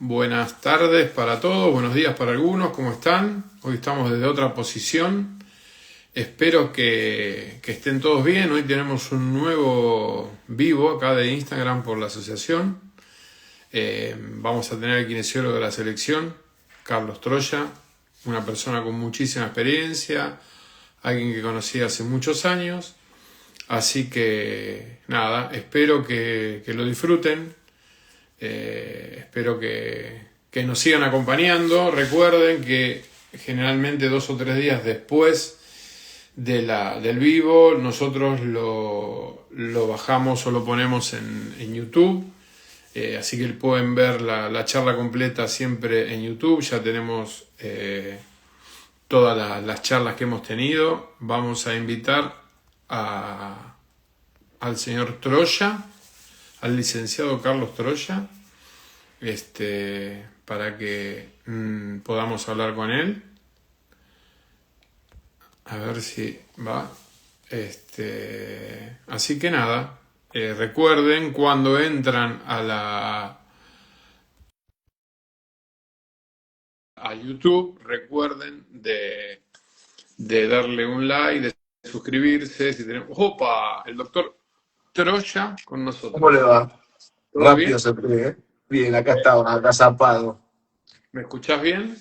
Buenas tardes para todos, buenos días para algunos, ¿cómo están? Hoy estamos desde otra posición. Espero que estén todos bien. Hoy tenemos un nuevo vivo acá de Instagram por la asociación. Vamos a tener al kinesiólogo de la selección, Carlos Troya, una persona con muchísima experiencia, alguien que conocí hace muchos años. Así que nada, espero que lo disfruten. Espero que nos sigan acompañando. Recuerden que generalmente 2 o 3 días después del vivo nosotros lo bajamos o lo ponemos en YouTube. Así que pueden ver la charla completa siempre en YouTube. Ya tenemos todas las charlas que hemos tenido. Vamos a invitar al señor Troya, al licenciado Carlos Troya, para que podamos hablar con él. A ver si va. Así que nada, recuerden cuando entran a YouTube, recuerden de darle un like, de suscribirse. Si tenemos, ¡opa! El doctor Troya con ¿Cómo le nosotros. va? ¿Todo bien? Rápido se fue, ¿eh? Bien, acá estaba, acá zapado. ¿Me escuchás bien?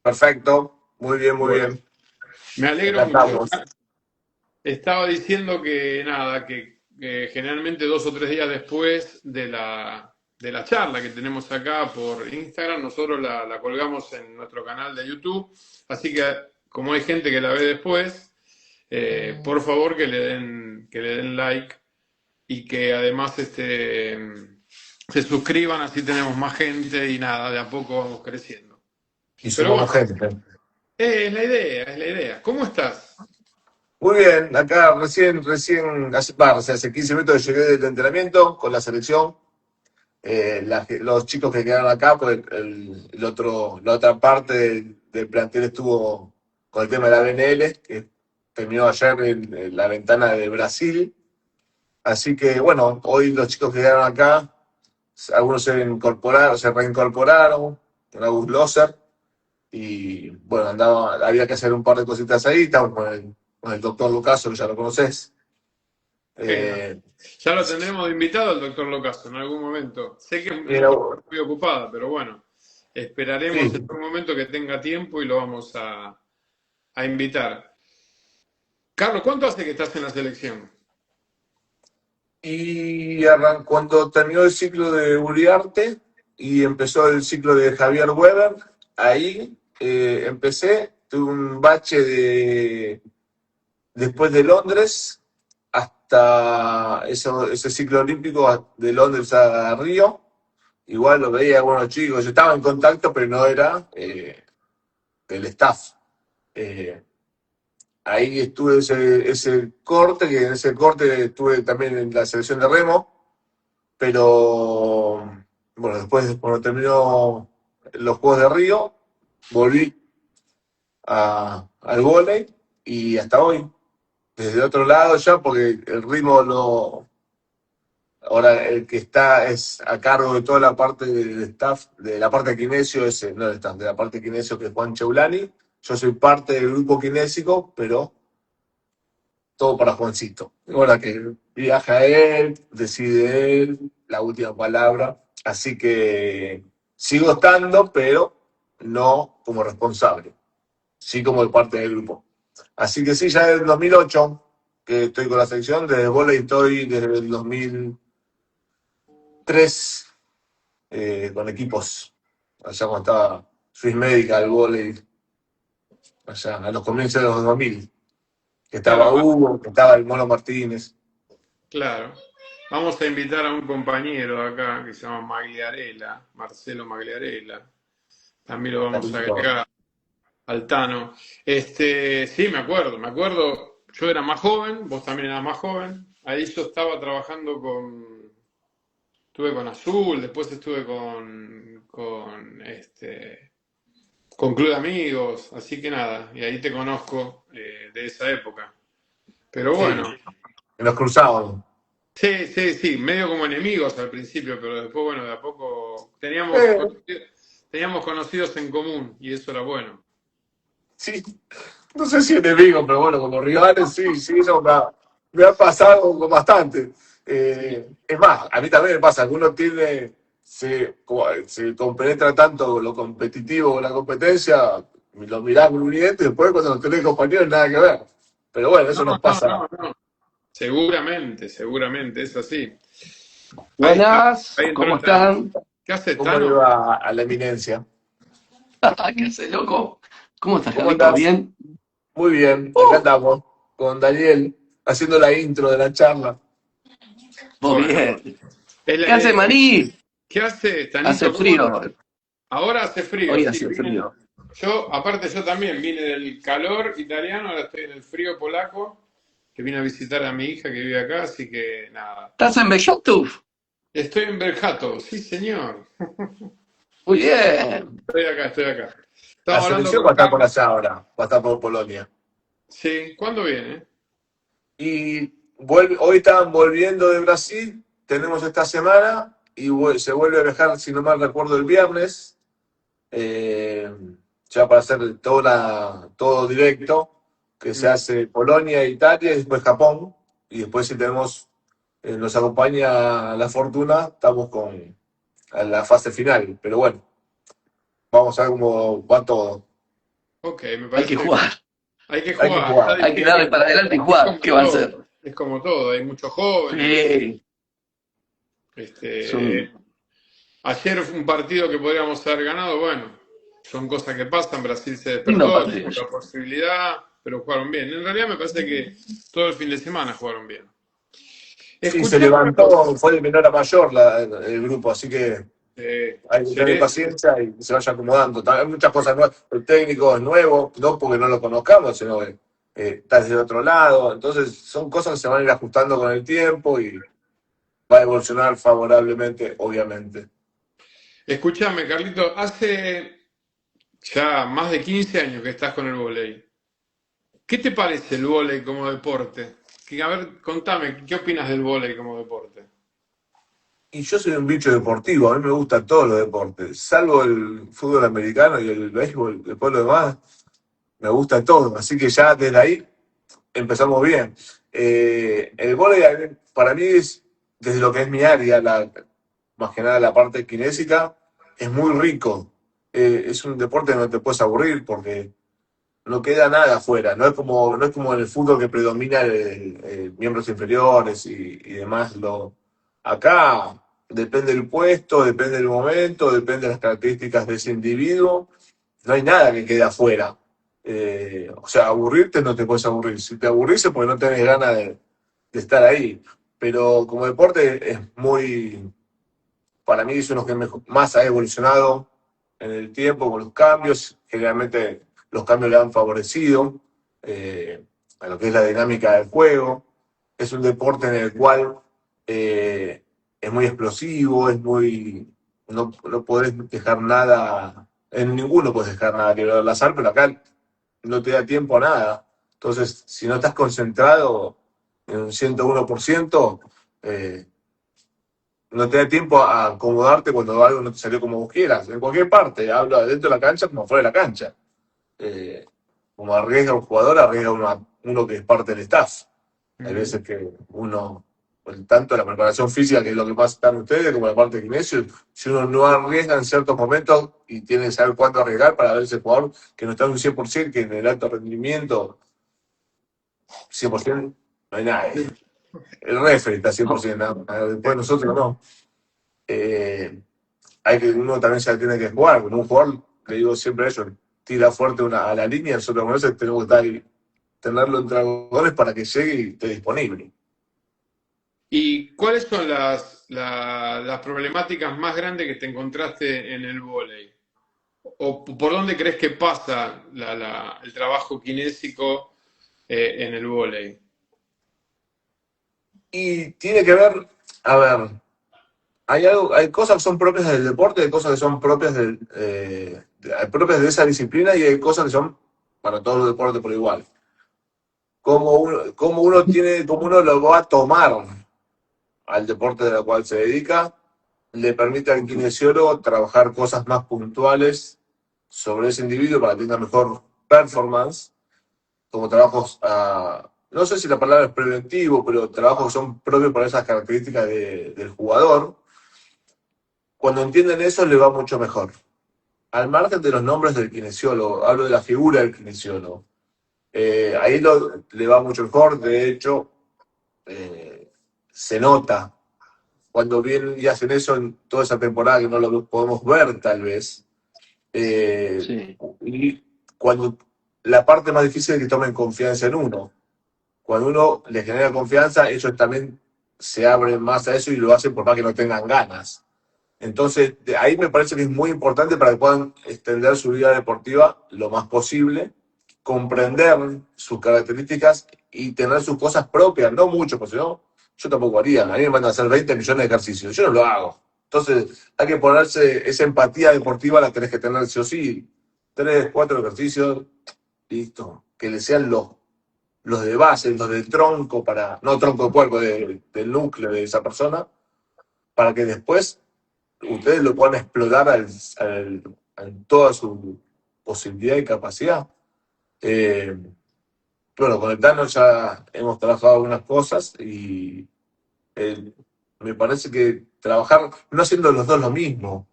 Perfecto, muy bien, muy Bueno, bien. me alegro Acá mucho. estamos. Estaba diciendo que nada, que generalmente 2 o 3 días después de la charla que tenemos acá por Instagram, nosotros la colgamos en nuestro canal de YouTube. Así que como hay gente que la ve después, por favor que le den like y que además se suscriban, así tenemos más gente y nada, de a poco vamos creciendo. Y Pero sumamos bueno, gente. es la idea, es la idea. ¿Cómo estás? Muy bien, acá hace 15 minutos que llegué del entrenamiento con la selección. Los chicos que quedaron acá, pues la otra parte del plantel estuvo con el tema de la BNL, que terminó ayer en la ventana de Brasil. Así que bueno, hoy los chicos que quedaron acá, algunos se reincorporaron, con Agus Loser, y bueno, había que hacer un par de cositas ahí, estamos con el doctor Lucaso, que ya lo conoces. Bueno, Eh, ya lo tendremos de invitado al doctor Locaso en algún momento. Sé que es una pero, persona muy ocupada, pero bueno, esperaremos en sí, algún momento que tenga tiempo y lo vamos a invitar. Carlos, ¿cuánto hace que estás en la selección? y cuando terminó el ciclo de Uriarte y empezó el ciclo de Javier Weber, ahí empecé, tuve un bache después de Londres hasta ese ciclo olímpico de Londres a Río. Igual lo veía algunos chicos, yo estaba en contacto, pero no era del staff. Eh, Ahí estuve ese corte, que en ese corte estuve también en la selección de remo, pero bueno, después cuando terminó los Juegos de Río, volví al vóley y hasta hoy, desde otro lado ya, porque el ritmo ahora el que está es a cargo de toda la parte del staff, de la parte de kinesio, no del staff, de la parte de kinesio, que es Juan Cheulani. Yo soy parte del grupo kinésico, pero todo para Juancito. Ahora que viaja él, decide él, la última palabra. Así que sigo estando, pero no como responsable, sí como parte del grupo. Así que sí, ya desde el 2008 que estoy con la selección, desde el vóley estoy desde el 2003 con equipos, allá cuando estaba Swiss Medical, vóley, allá a los comienzos de los 2000, que Claro, estaba Hugo, que estaba el Mono Martínez. claro. Vamos a invitar a un compañero de acá que se llama Magliarella, Marcelo Magliarella. También lo vamos a agregar. Altano. Sí, me acuerdo, yo era más joven, vos también eras más joven, ahí yo estaba trabajando estuve con Azul, después estuve con Club de Amigos, así que nada, y ahí te conozco de esa época. Pero Sí, bueno, nos cruzábamos. Sí, sí, sí, medio como enemigos al principio, pero después, bueno, de a poco Eh, teníamos conocidos en común y eso era bueno. sí, no sé si enemigo, pero bueno, como rivales, sí, sí, no, me ha pasado con bastante. Es más, a mí también me pasa que uno tiene, se compenetra tanto lo competitivo con la competencia, lo mirás muy bien, y después cuando lo tenés compañeros nada que ver. Pero bueno, No, eso nos no, pasa. no, no. Seguramente, seguramente, es así. Ahí está, Buenas, ahí entró ¿cómo el Tano. están? ¿Qué hace ¿Cómo le Tano? va a la eminencia? ¿Qué hace, loco? ¿Cómo estás, ¿Cómo Carlitos? andás? ¿Bien? Muy bien, acá Uh, andamos con Daniel haciendo la intro de la charla. vos Bueno, bien. es ¿Qué hace, Maní? ¿qué hace Hace Tanito? ¿Cómo frío. anda? Ahora hace frío, Hoy sí. hace frío. Aparte yo también vine del calor italiano, ahora estoy en el frío polaco, que vine a visitar a mi hija que vive acá, así que nada. ¿Estás en Bejoktuf? Estoy en Berjato, sí señor. Muy bien. Estoy acá, estoy acá. La Estamos hablando selección va con a estar por Carlos. allá ahora, va a estar por Polonia. Sí, ¿cuándo viene? Y hoy están volviendo de Brasil, tenemos esta semana, y se vuelve a viajar, si no mal recuerdo, el viernes, eh, ya para hacer todo directo, que se Mm. hace Polonia, Italia y después Japón. Y después si tenemos, nos acompaña la fortuna, estamos con a la fase final. Pero bueno, vamos a ver cómo va todo. Ok, me Hay que parece que jugar. hay que Hay que jugar, está jugar. Hay que darle difícil. para adelante y Es jugar. como ¿Qué va a todo, hacer? es como todo, hay muchos jóvenes. Sí. Es Este, un... ayer fue un partido que podríamos haber ganado, bueno, son cosas que pasan, Brasil se Lindo despertó, tuvo partido. la posibilidad, pero jugaron bien. En realidad me parece que todo el fin de semana jugaron bien. Sí, se Escuchame una levantó, cosa. fue de menor a mayor el grupo, así que hay que Sí, tener paciencia y que se vaya acomodando. Hay muchas cosas nuevas. El técnico es nuevo, no porque no lo conozcamos, sino que está desde otro lado. Entonces, son cosas que se van a ir ajustando con el tiempo y va a evolucionar favorablemente, obviamente. escúchame, Carlito, hace ya más de 15 años que estás con el vóley. ¿Qué te parece el vóley como deporte? A ver, contame, ¿qué opinas del vóley como deporte? Y yo soy un bicho deportivo, a mí me gustan todos los deportes, salvo el fútbol americano y el béisbol, después lo demás, me gusta todo. Así que ya desde ahí empezamos bien. El vóley para mí es, desde lo que es mi área, más que nada la parte kinésica, es muy rico. Es un deporte que no te puedes aburrir porque no queda nada afuera. No es como en el fútbol que predomina miembros inferiores y demás. Acá depende del puesto, depende del momento, depende de las características de ese individuo. No hay nada que quede afuera. O sea, aburrirte no te puedes aburrir. Si te aburrís es porque no tenés ganas de estar ahí. Pero como deporte es muy, para mí es uno que más ha evolucionado en el tiempo con los cambios. Generalmente los cambios le han favorecido a lo que es la dinámica del juego. Es un deporte en el cual eh, es muy explosivo, no podés dejar nada, en ninguno puedes dejar nada que ver al azar, pero acá no te da tiempo a nada. Entonces, si no estás concentrado en un 101%, eh, no te da tiempo a acomodarte cuando algo no te salió como vos quieras. En cualquier parte, hablo dentro de la cancha como fuera de la cancha. Eh, Como arriesga un jugador, arriesga uno que es parte del staff. Hay Mm. veces que uno, pues, tanto la preparación física, que es lo que más están ustedes, como la parte de kinesio, si uno no arriesga en ciertos momentos y tiene que saber cuándo arriesgar para ver ese jugador que no está en un 100%, que en el alto rendimiento, 100%, no hay nadie. El referee está No. 100%, después nosotros no. Eh, Uno también se la tiene que jugar. Con un jugador, le digo siempre a ellos, tira fuerte a la línea, nosotros con eso tenemos que estar ahí, tenerlo entre algodones para que llegue y esté disponible. ¿Y cuáles son las problemáticas más grandes que te encontraste en el vóley? ¿O por dónde crees que pasa el trabajo kinésico en el vóley? Y tiene que ver, a ver, hay cosas que son propias del deporte, hay cosas que son propias de esa disciplina y hay cosas que son para todos los deportes por igual. Cómo uno lo va a tomar al deporte de la cual se dedica, le permite al kinesiólogo trabajar cosas más puntuales sobre ese individuo para que tenga mejor performance, como trabajos, no sé si la palabra es preventivo, pero trabajos que son propios para esas características del jugador. Cuando entienden eso, le va mucho mejor. Al margen de los nombres del kinesiólogo, hablo de la figura del kinesiólogo. Ahí le va mucho mejor, de hecho, se nota cuando vienen y hacen eso en toda esa temporada que no lo podemos ver tal vez. Sí, Y cuando la parte más difícil es que tomen confianza en uno. Cuando uno les genera confianza, ellos también se abren más a eso y lo hacen por más que no tengan ganas. Entonces, ahí me parece que es muy importante para que puedan extender su vida deportiva lo más posible, comprender sus características y tener sus cosas propias, no mucho, porque si no, yo tampoco haría. A mí me mandan a hacer 20 millones de ejercicios, yo no lo hago. Entonces, hay que ponerse esa empatía deportiva, la tenés que tener sí o sí. 3, 4 ejercicios, listo. Que le sean los de base, los del tronco, no tronco de cuerpo, del núcleo de esa persona, para que después ustedes lo puedan explotar en toda su posibilidad y capacidad. Eh, bueno, con el Tano ya hemos trabajado algunas cosas y eh, me parece que trabajar, no haciendo los dos lo mismo.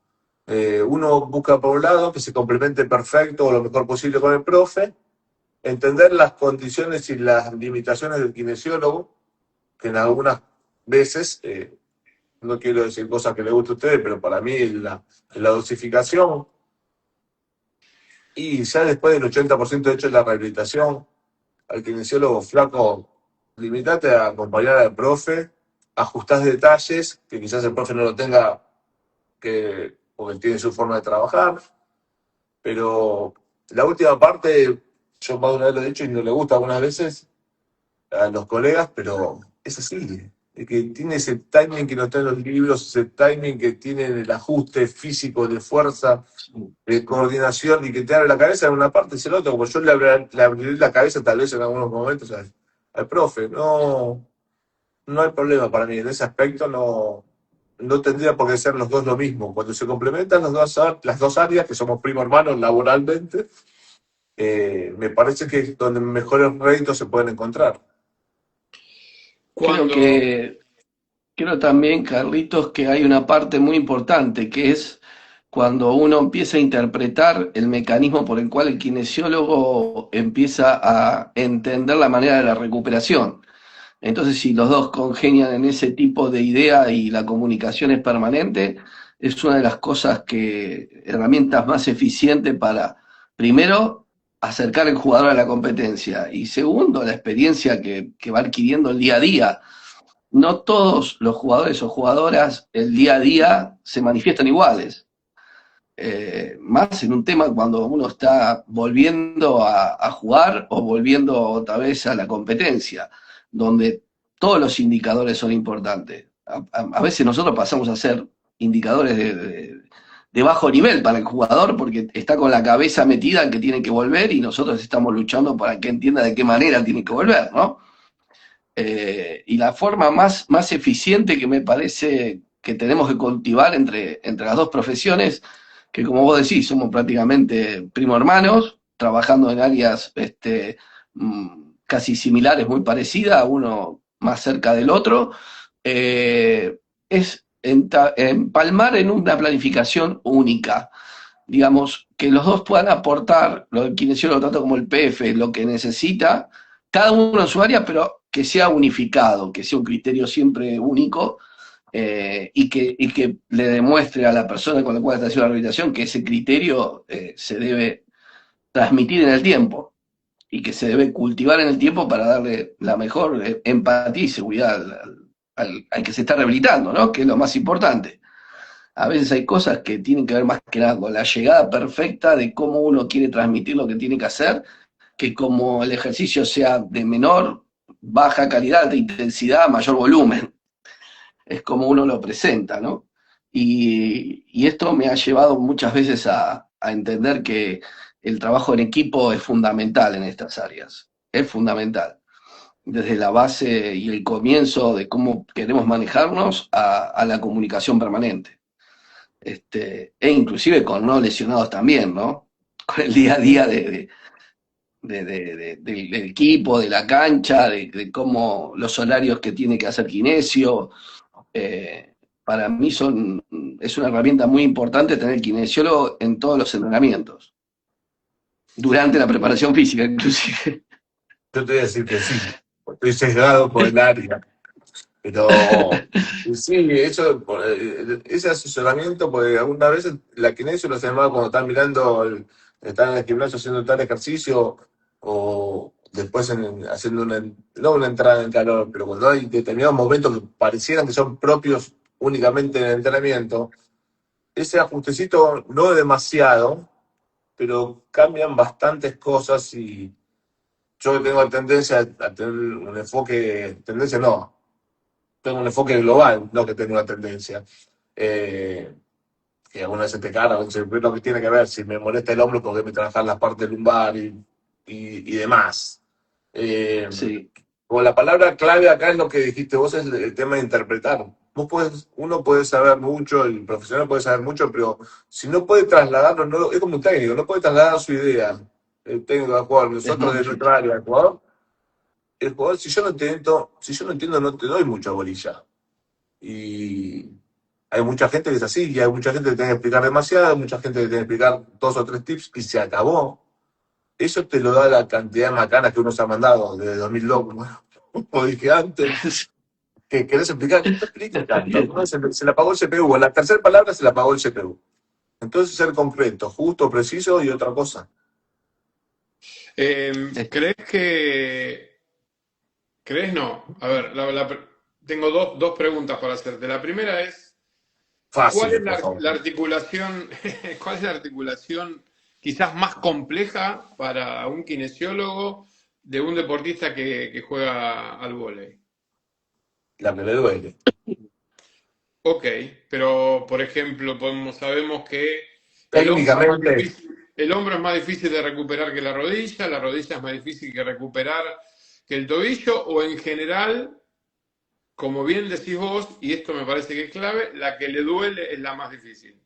Uno busca por un lado que se complemente perfecto o lo mejor posible con el profe, entender las condiciones y las limitaciones del kinesiólogo, que en algunas veces, no quiero decir cosas que le guste a ustedes, pero para mí la dosificación y ya después del 80% hecho la rehabilitación, al kinesiólogo flaco, limitate a acompañar al profe, ajustás detalles, que quizás el profe no lo tenga, porque tiene su forma de trabajar, pero la última parte, yo más de una vez lo he dicho y no le gusta algunas veces a los colegas, pero es así. Es que tiene ese timing que no está en los libros, ese timing que tiene el ajuste físico de fuerza, sí. de coordinación y que te abre la cabeza en una parte y en la otra, como yo le abriré la cabeza tal vez en algunos momentos al profe. No, no hay problema para mí. En ese aspecto no tendría por qué ser los dos lo mismo. Cuando se complementan las dos áreas, que somos primo hermanos laboralmente, me parece que es donde mejores réditos se pueden encontrar. Creo Cuando, que, creo también, Carlitos, que hay una parte muy importante, que es cuando uno empieza a interpretar el mecanismo por el cual el kinesiólogo empieza a entender la manera de la recuperación. Entonces, si los dos congenian en ese tipo de idea y la comunicación es permanente, es una de las cosas herramientas más eficientes para, primero, acercar el jugador a la competencia y segundo, la experiencia que va adquiriendo el día a día. No todos los jugadores o jugadoras el día a día se manifiestan iguales. Más en un tema cuando uno está volviendo a jugar o volviendo otra vez a la competencia, donde todos los indicadores son importantes. A veces nosotros pasamos a ser indicadores de bajo nivel para el jugador porque está con la cabeza metida en que tiene que volver y nosotros estamos luchando para que entienda de qué manera tiene que volver, ¿no? Y la forma más eficiente que me parece que tenemos que cultivar entre las dos profesiones, que como vos decís, somos prácticamente primo hermanos, trabajando en áreas casi similares, muy parecidas, uno más cerca del otro, es empalmar en una planificación única. Digamos, que los dos puedan aportar, lo del kinesiólogo tanto como el PF, lo que necesita, cada uno en su área, pero que sea unificado, que sea un criterio siempre único y que le demuestre a la persona con la cual está haciendo la rehabilitación que ese criterio se debe transmitir en el tiempo y que se debe cultivar en el tiempo para darle la mejor empatía y seguridad al que se está rehabilitando, ¿no? Que es lo más importante. A veces hay cosas que tienen que ver más que nada con la llegada perfecta de cómo uno quiere transmitir lo que tiene que hacer, que como el ejercicio sea de menor, baja calidad, de intensidad, mayor volumen. Es como uno lo presenta, ¿no? Y esto me ha llevado muchas veces a entender que el trabajo en equipo es fundamental en estas áreas. Es fundamental. desde la base y el comienzo de cómo queremos manejarnos a la comunicación permanente. E inclusive con no lesionados también, ¿no? Con el día a día del equipo, de la cancha, de cómo los horarios que tiene que hacer Kinesio. eh, para mí es una herramienta muy importante tener kinesiólogo en todos los entrenamientos, durante la preparación física inclusive. Yo te voy a decir que sí, estoy sesgado por el área, pero sí, eso, ese asesoramiento, porque algunas veces la kinesio los demás cuando están mirando, están en el gimnasio haciendo tal ejercicio, o después haciendo no una entrada en calor, pero cuando hay determinados momentos que parecieran que son propios únicamente del entrenamiento, ese ajustecito no demasiado, pero cambian bastantes cosas y yo tengo tendencia a tener un enfoque, tendencia no, tengo un enfoque global, no que tengo una tendencia. Eh, que alguna vez se te cara, lo que tiene que ver, si me molesta el hombro, porque me trabajar la parte lumbar y demás. Eh, Sí, Como la palabra clave acá es lo que dijiste vos, es el tema de interpretar. Uno puede saber mucho, el profesional puede saber mucho, pero si no puede trasladarlo, es como un técnico, no puede trasladar su idea. El técnico del jugador, es nosotros muy de difícil. nuestra área, el jugador, si yo no entiendo, no te doy mucha bolilla. Y hay mucha gente que es así, y hay mucha gente que tiene que explicar demasiado, hay mucha gente que tiene que explicar dos o tres tips y se acabó. Eso te lo da la cantidad de macanas que uno se ha mandado desde 2002, bueno, como dije antes, que querés explicar, no expliques Está tanto. bien. No, se le apagó el CPU, en la tercera palabra se le apagó el CPU. Entonces ser concreto, justo, preciso y otra cosa. ¿Crees que... ¿Crees no? A ver, tengo dos preguntas para hacerte. La primera es, ¿cuál Fácil, es por favor. la articulación, cuál es la articulación quizás más compleja para un kinesiólogo de un deportista que juega al vóley? La que le duele. Ok, pero por ejemplo, sabemos que el hombro es más Técnicamente, difícil, el hombro es más difícil de recuperar que la rodilla es más difícil que recuperar que el tobillo, o en general, como bien decís vos, y esto me parece que es clave, la que le duele es la más difícil.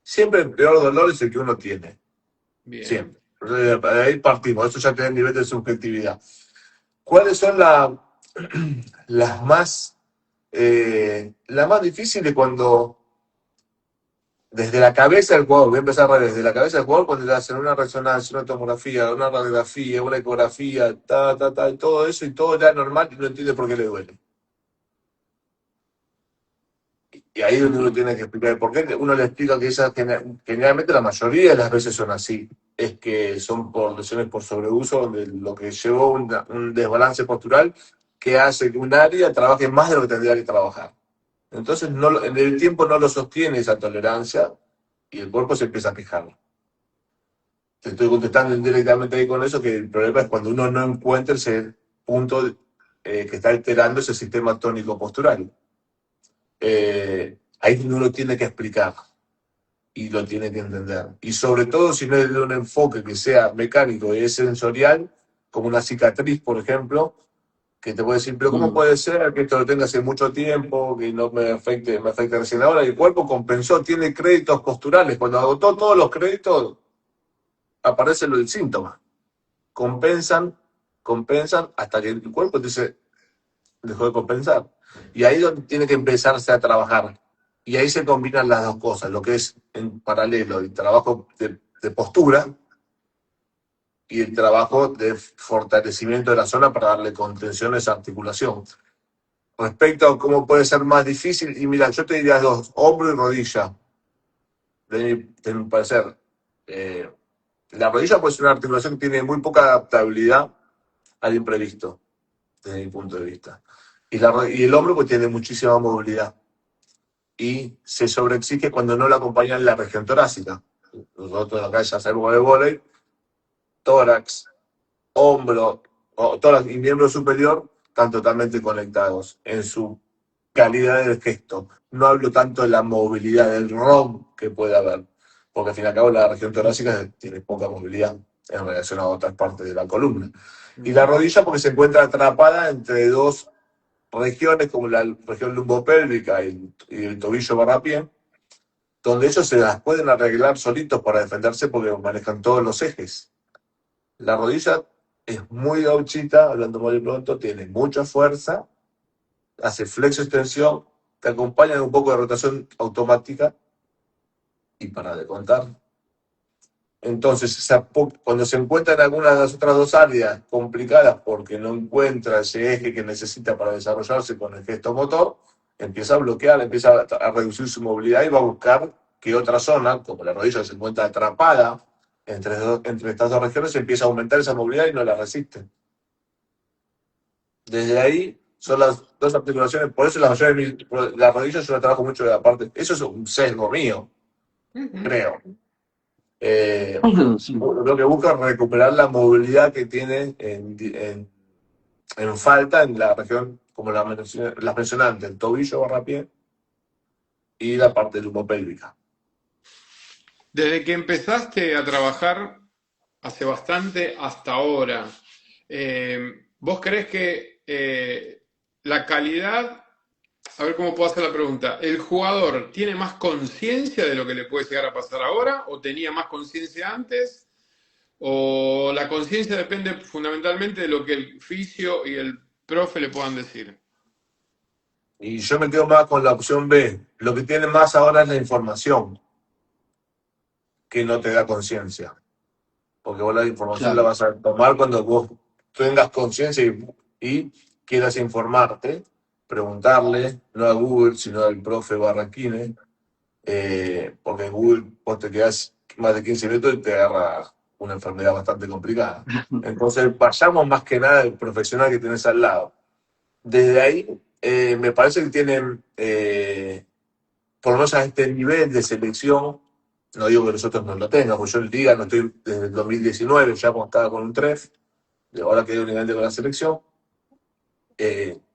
siempre el peor dolor es el que uno tiene. Bien. Siempre. De ahí partimos, eso ya tiene el nivel de subjetividad. ¿Cuáles son las las más difíciles cuando desde la cabeza del jugador, voy a empezar desde la cabeza del jugador cuando le hacen una resonancia, una tomografía, una radiografía, una ecografía, y todo eso y todo ya normal y no entiende por qué le duele? Y ahí es donde uno tiene que explicar por qué. Uno le explica que esas, generalmente la mayoría de las veces son así. Es que son por lesiones por sobreuso, donde lo que llevó un desbalance postural que hace que un área trabaje más de lo que tendría que trabajar. Entonces, en el tiempo no lo sostiene esa tolerancia y el cuerpo se empieza a quejar. Te estoy contestando indirectamente ahí con eso, que el problema es cuando uno no encuentra ese punto que está alterando ese sistema tónico postural. Ahí uno lo tiene que explicar y lo tiene que entender. Y sobre todo si no es de un enfoque que sea mecánico y es sensorial, como una cicatriz, por ejemplo, que te puede decir, pero ¿cómo Mm. puede ser que esto lo tenga hace mucho tiempo, que no me afecte recién ahora? Y el cuerpo compensó, tiene créditos posturales. Cuando agotó todos los créditos, aparece lo del síntoma. Compensan, compensan, hasta que el cuerpo dice, dejó de compensar. Y ahí es donde tiene que empezarse a trabajar. Y ahí se combinan las dos cosas, lo que es en paralelo el trabajo de postura y el trabajo de fortalecimiento de la zona para darle contención a esa articulación. Respecto a cómo puede ser más difícil, y mira, yo te diría dos, hombro y rodilla, de mi parecer. Eh, la rodilla puede ser una articulación que tiene muy poca adaptabilidad al imprevisto, desde mi punto de vista. Y el hombro pues tiene muchísima movilidad y se sobreexige cuando no lo acompaña en la región torácica. Nosotros acá ya sabemos de vóley, tórax, hombro, tórax y miembro superior están totalmente conectados en su calidad del gesto. No hablo tanto de la movilidad, del ROM que puede haber, porque al fin y al cabo la región torácica tiene poca movilidad. en relación a otras partes de la columna. Y la rodilla porque se encuentra atrapada entre dos regiones como la región lumbopélvica y el tobillo barrapié, donde ellos se las pueden arreglar solitos para defenderse porque manejan todos los ejes. La rodilla es muy gauchita, hablando mal y pronto, tiene mucha fuerza, hace flexo-extensión, te acompaña un poco de rotación automática y para de contar. Entonces, cuando se encuentra en alguna de las otras dos áreas complicadas porque no encuentra ese eje que necesita para desarrollarse con el gesto motor, empieza a bloquear, empieza a reducir su movilidad y va a buscar que otra zona, como la rodilla se encuentra atrapada entre estas dos regiones, empieza a aumentar esa movilidad y no la resiste. Desde ahí son las dos articulaciones, por eso la rodilla yo la trabajo mucho de la parte, eso es un sesgo mío, creo. Sí. Lo que busca es recuperar la movilidad que tiene en falta en la región, como las mencioné antes, el tobillo, barrapié y la parte lumopélvica. Desde que empezaste a trabajar hace bastante hasta ahora, ¿vos crees que la calidad, a ver cómo puedo hacer la pregunta, ¿el jugador tiene más conciencia de lo que le puede llegar a pasar ahora o tenía más conciencia antes? ¿O la conciencia depende fundamentalmente de lo que el fisio y el profe le puedan decir? Y yo me quedo más con la opción B. Lo que tiene más ahora es la información, que no te da conciencia. Porque vos la información la Claro. vas a tomar cuando vos tengas conciencia y quieras informarte, preguntarle, no a Google, sino al profe Barranquine, porque en Google vos te quedás más de 15 minutos y te agarra una enfermedad bastante complicada. Entonces, vayamos más que nada al profesional que tenés al lado. Desde ahí, me parece que tienen, por lo menos a este nivel de selección, no digo que nosotros no lo tengamos, porque yo en Liga no estoy desde el 2019, ya cuando estaba con un TREF, y ahora que hay un nivel con la selección,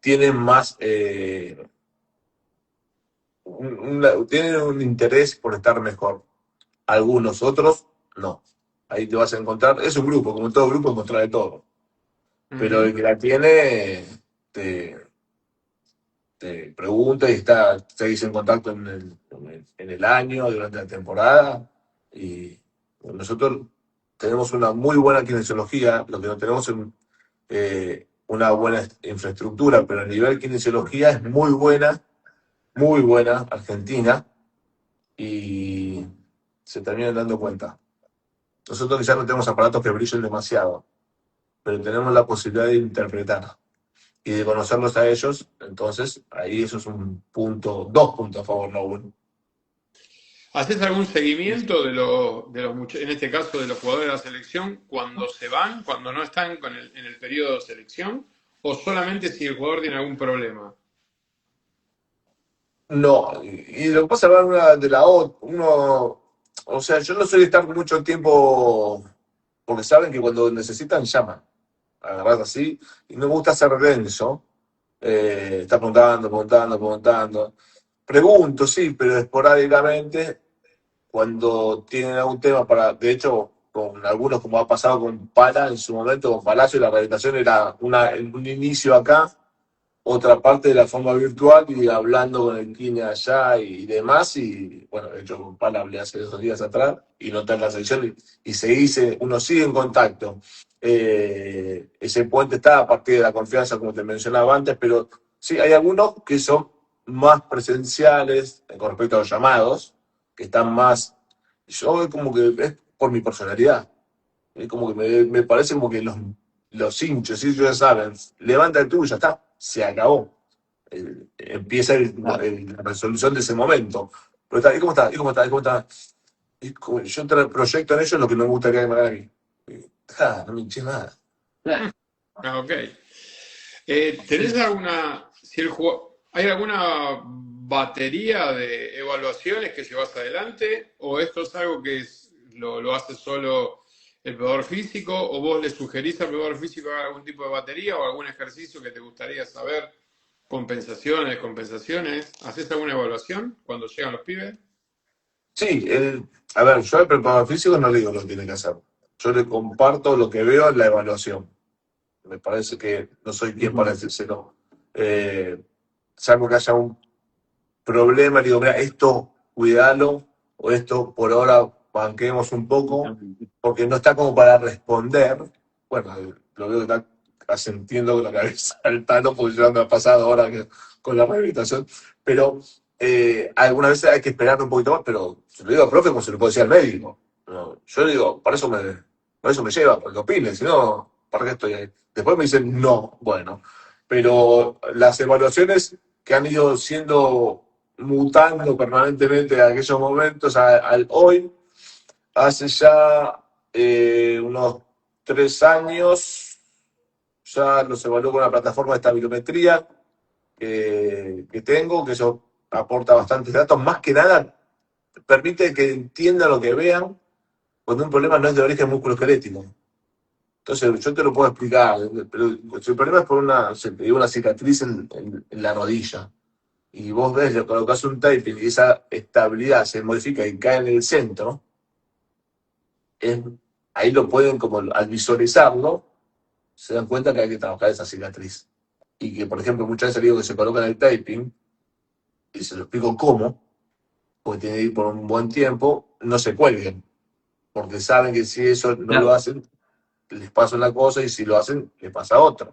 tienen más, tienen un interés por estar mejor. Algunos, otros, no. Ahí te vas a encontrar, es un grupo, como en todo grupo encontrar de todo. Pero el que la tiene, te, te pregunta y seguís en contacto en el año, durante la temporada. Y nosotros tenemos una muy buena kinesiología, lo que no tenemos es una buena infraestructura, pero a nivel kinesiología es muy buena, Argentina, y se terminan dando cuenta. Nosotros quizás no tenemos aparatos que brillen demasiado, pero tenemos la posibilidad de interpretar y de conocerlos a ellos, entonces ahí eso es un punto, 2 puntos a favor, no uno. ¿Haces algún seguimiento de los en este caso de los jugadores de la selección cuando se van, cuando no están en el periodo de selección? ¿O solamente si el jugador tiene algún problema? No, y lo que pasa es hablar una de la otra, o sea, yo no soy de estar mucho tiempo, porque saben que cuando necesitan llaman, agarrar así, y no me gusta ser denso, está preguntando. Pregunto, sí, pero esporádicamente, cuando tienen algún tema de hecho, con algunos, como ha pasado con Pala en su momento, con Palacio, la rehabilitación era un inicio acá, otra parte de la forma virtual y hablando con el Kine allá y demás. Y bueno, de hecho, con Pala hablé hace 2 días atrás y no está en la sección uno sigue en contacto. Ese puente está a partir de la confianza, como te mencionaba antes, pero sí, hay algunos que son más presenciales con respecto a los llamados, que están más. Yo como que es por mi personalidad. Es como que me parece como que los hinchos, ellos ya saben, levanta el tuyo, ya está, se acabó. Empieza Claro. la resolución de ese momento. Pero está, ¿y cómo está? ¿Y cómo está? ¿Y cómo está? Yo proyecto en ellos lo que no me gustaría que me hagan a mí. No me hinché nada. Ah, ok. ¿Tenés alguna, hay alguna batería de evaluaciones que llevas adelante? ¿O esto es algo que lo hace solo el preparador físico? ¿O vos le sugerís al preparador físico que haga algún tipo de batería o algún ejercicio que te gustaría saber? Compensaciones, descompensaciones. ¿Haces alguna evaluación cuando llegan los pibes? Sí, a ver, yo al preparador físico no le digo lo que tiene que hacer. Yo le comparto lo que veo en la evaluación. Me parece que no soy quien para Ujú. decírselo. Salvo que haya un problema, le digo, mira, esto cuidalo, o esto por ahora banquemos un poco, porque no está como para responder. Bueno, lo veo que está asentiendo con la cabeza al tano, porque ya me ha pasado ahora con la rehabilitación, pero algunas veces hay que esperar un poquito más, pero se lo digo al profe como se lo puede decir al médico. No, yo le digo, para eso me lleva, porque opine, si no, ¿para qué estoy ahí? Después me dicen, no, bueno, pero las evaluaciones que han ido siendo mutando permanentemente a aquellos momentos al hoy, hace ya unos 3 años, ya los evalúo con una plataforma de estabilometría que tengo, que eso aporta bastantes datos, más que nada permite que entiendan lo que vean cuando un problema no es de origen musculoesquelético. Entonces, yo te lo puedo explicar, pero si el problema es por una cicatriz en la rodilla, y vos ves, le colocas un taping y esa estabilidad se modifica y cae en el centro, es- ahí lo pueden, como al visualizarlo, se dan cuenta que hay que trabajar esa cicatriz. Y que, por ejemplo, muchas veces digo que se colocan el taping, y se lo explico cómo, porque tiene que ir por un buen tiempo, no se cuelguen, porque saben que si eso no lo Claro. hacen, les pasa una cosa, y si lo hacen, les pasa otra.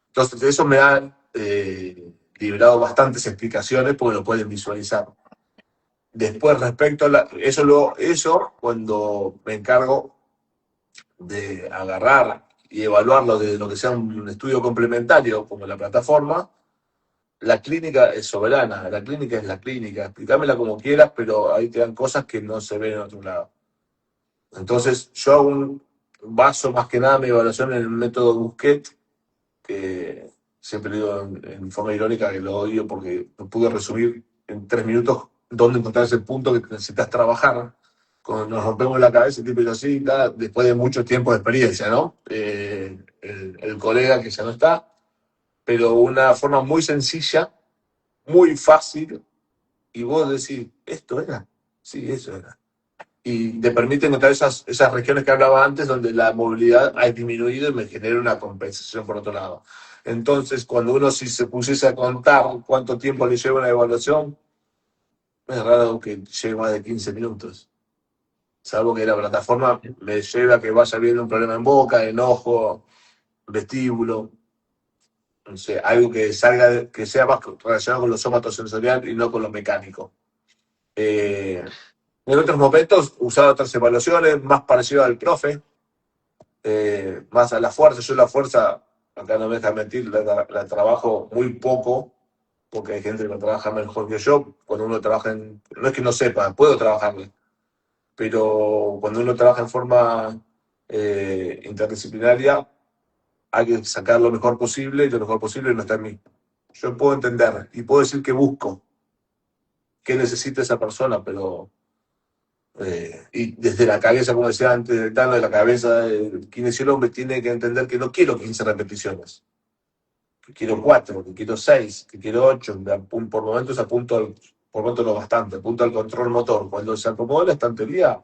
Entonces, eso me ha librado bastantes explicaciones porque lo pueden visualizar. Después, respecto a eso cuando me encargo de agarrar y evaluarlo de lo que sea un estudio complementario como la plataforma, la clínica es soberana, la clínica es la clínica, explícamela como quieras, pero ahí te dan cosas que no se ven en otro lado. Entonces, yo hago baso más que nada mi evaluación en el método Busquet, que siempre digo en forma irónica que lo odio porque no pude resumir en 3 minutos dónde encontrar ese punto que necesitas trabajar. Cuando nos rompemos la cabeza, tipo y así, después de mucho tiempo de experiencia, ¿no? El colega que ya no está, pero una forma muy sencilla, muy fácil, y vos decís, ¿esto era? Sí, eso era. Y te permite encontrar esas regiones que hablaba antes donde la movilidad ha disminuido y me genera una compensación por otro lado. Entonces, cuando uno si se pusiese a contar cuánto tiempo le lleva una evaluación, es raro que lleve más de 15 minutos. Salvo que la plataforma me lleva a que vaya viendo un problema en boca, en ojo, vestíbulo, no sé, algo que salga, que sea más relacionado con lo somatosensorial y no con lo mecánico. En otros momentos usaba otras evaluaciones, más parecido al profe, más a la fuerza. Yo la fuerza, acá no me deja mentir, la trabajo muy poco, porque hay gente que lo trabaja mejor que yo. Cuando uno trabaja no es que no sepa, puedo trabajarle, pero cuando uno trabaja en forma interdisciplinaria, hay que sacar lo mejor posible, y lo mejor posible no está en mí. Yo puedo entender y puedo decir que busco, qué necesita esa persona, pero y desde la cabeza, como decía antes, de la cabeza, el kinesiólogo me tiene que entender que no quiero 15 repeticiones, que quiero 4, que quiero 6, que quiero 8. Por momentos por momentos no bastante, apunto al control motor. Cuando se acomode la estantería,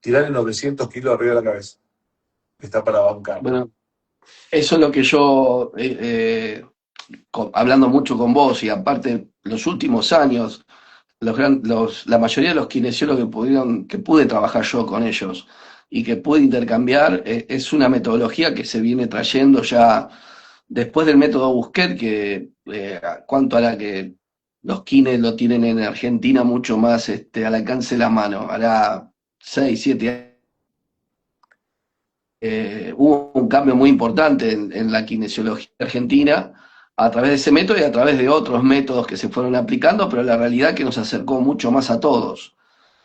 tirarle 900 kilos arriba de la cabeza, que está para bancar. Bueno, eso es lo que yo, hablando mucho con vos y aparte los últimos años, la mayoría de los kinesiólogos que pude trabajar yo con ellos y que pude intercambiar, es una metodología que se viene trayendo ya después del método Busquet, que cuanto a la que los kines lo tienen en Argentina mucho más al alcance de la mano. Hará 6 7 años hubo un cambio muy importante en la kinesiología argentina a través de ese método y a través de otros métodos que se fueron aplicando, pero la realidad que nos acercó mucho más a todos.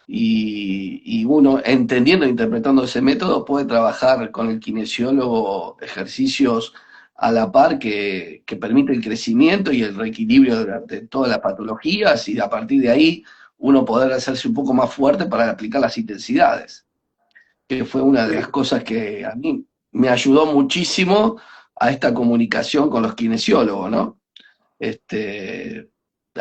Y uno, entendiendo e interpretando ese método, puede trabajar con el kinesiólogo ejercicios a la par que permite el crecimiento y el reequilibrio de todas las patologías y a partir de ahí uno poder hacerse un poco más fuerte para aplicar las intensidades, que fue una de las Sí, cosas que a mí me ayudó muchísimo a esta comunicación con los kinesiólogos, ¿no? Este,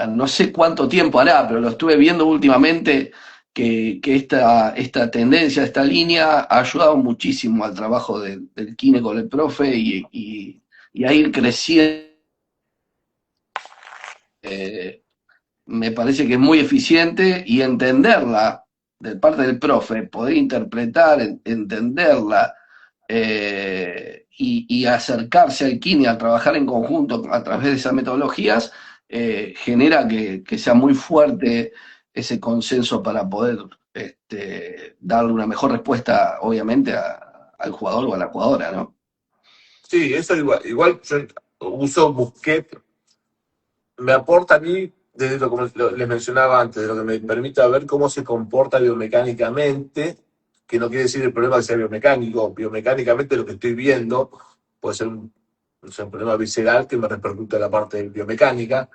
no sé cuánto tiempo hará, pero lo estuve viendo últimamente que esta tendencia, esta línea ha ayudado muchísimo al trabajo del Kine con el profe y a ir creciendo. Me parece que es muy eficiente y entenderla de parte del profe, poder interpretar, entenderla y acercarse al Kine a trabajar en conjunto a través de esas metodologías, genera que sea muy fuerte ese consenso para poder darle una mejor respuesta, obviamente, al jugador o a la jugadora, ¿no? Sí, eso igual yo uso Busquets, me aporta a mí, desde lo que les mencionaba antes, de lo que me permite ver cómo se comporta biomecánicamente, que no quiere decir el problema que sea biomecánico, biomecánicamente lo que estoy viendo puede ser no sé, un problema visceral que me repercute en la parte biomecánica.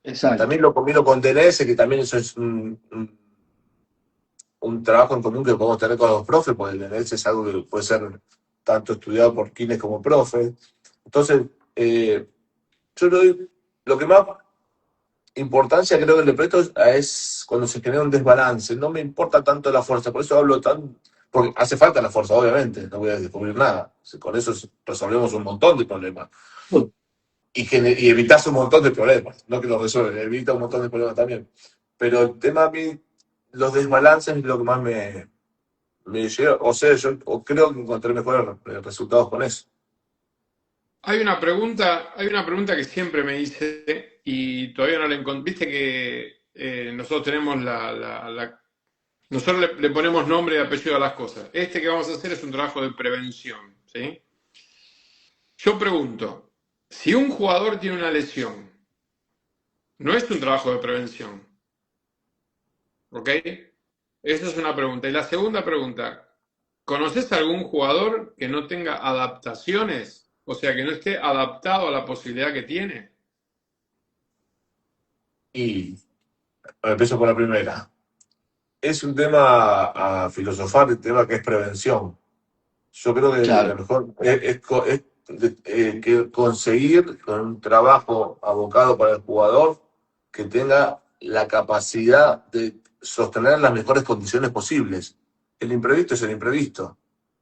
Exacto. También lo combino con DNS, que también eso es un trabajo en común que podemos tener con los profes, porque el DNS es algo que puede ser tanto estudiado por quienes como profes. Entonces, yo lo que más importancia creo que le presto es cuando se genera un desbalance. No me importa tanto la fuerza, por eso hablo tan. Porque hace falta la fuerza, obviamente, no voy a descubrir nada. Con eso resolvemos un montón de problemas. Y evitas un montón de problemas. No que lo resuelven, evita un montón de problemas también. Pero el tema a mí, los desbalances es lo que más me llega. O sea, yo creo que encontré mejores resultados con eso. Hay una pregunta que siempre me hice y todavía no la encontré. Viste que nosotros tenemos nosotros le ponemos nombre y apellido a las cosas. Este que vamos a hacer es un trabajo de prevención, ¿sí? Yo pregunto, si un jugador tiene una lesión, no es un trabajo de prevención, ¿ok? Esa es una pregunta. Y la segunda pregunta, ¿conoces algún jugador que no tenga adaptaciones? O sea, que no esté adaptado a la posibilidad que tiene. Y empiezo por la primera. Es un tema a filosofar, el tema que es prevención. Yo creo que la Claro, mejor es que conseguir con un trabajo abocado para el jugador que tenga la capacidad de sostener las mejores condiciones posibles. El imprevisto es el imprevisto.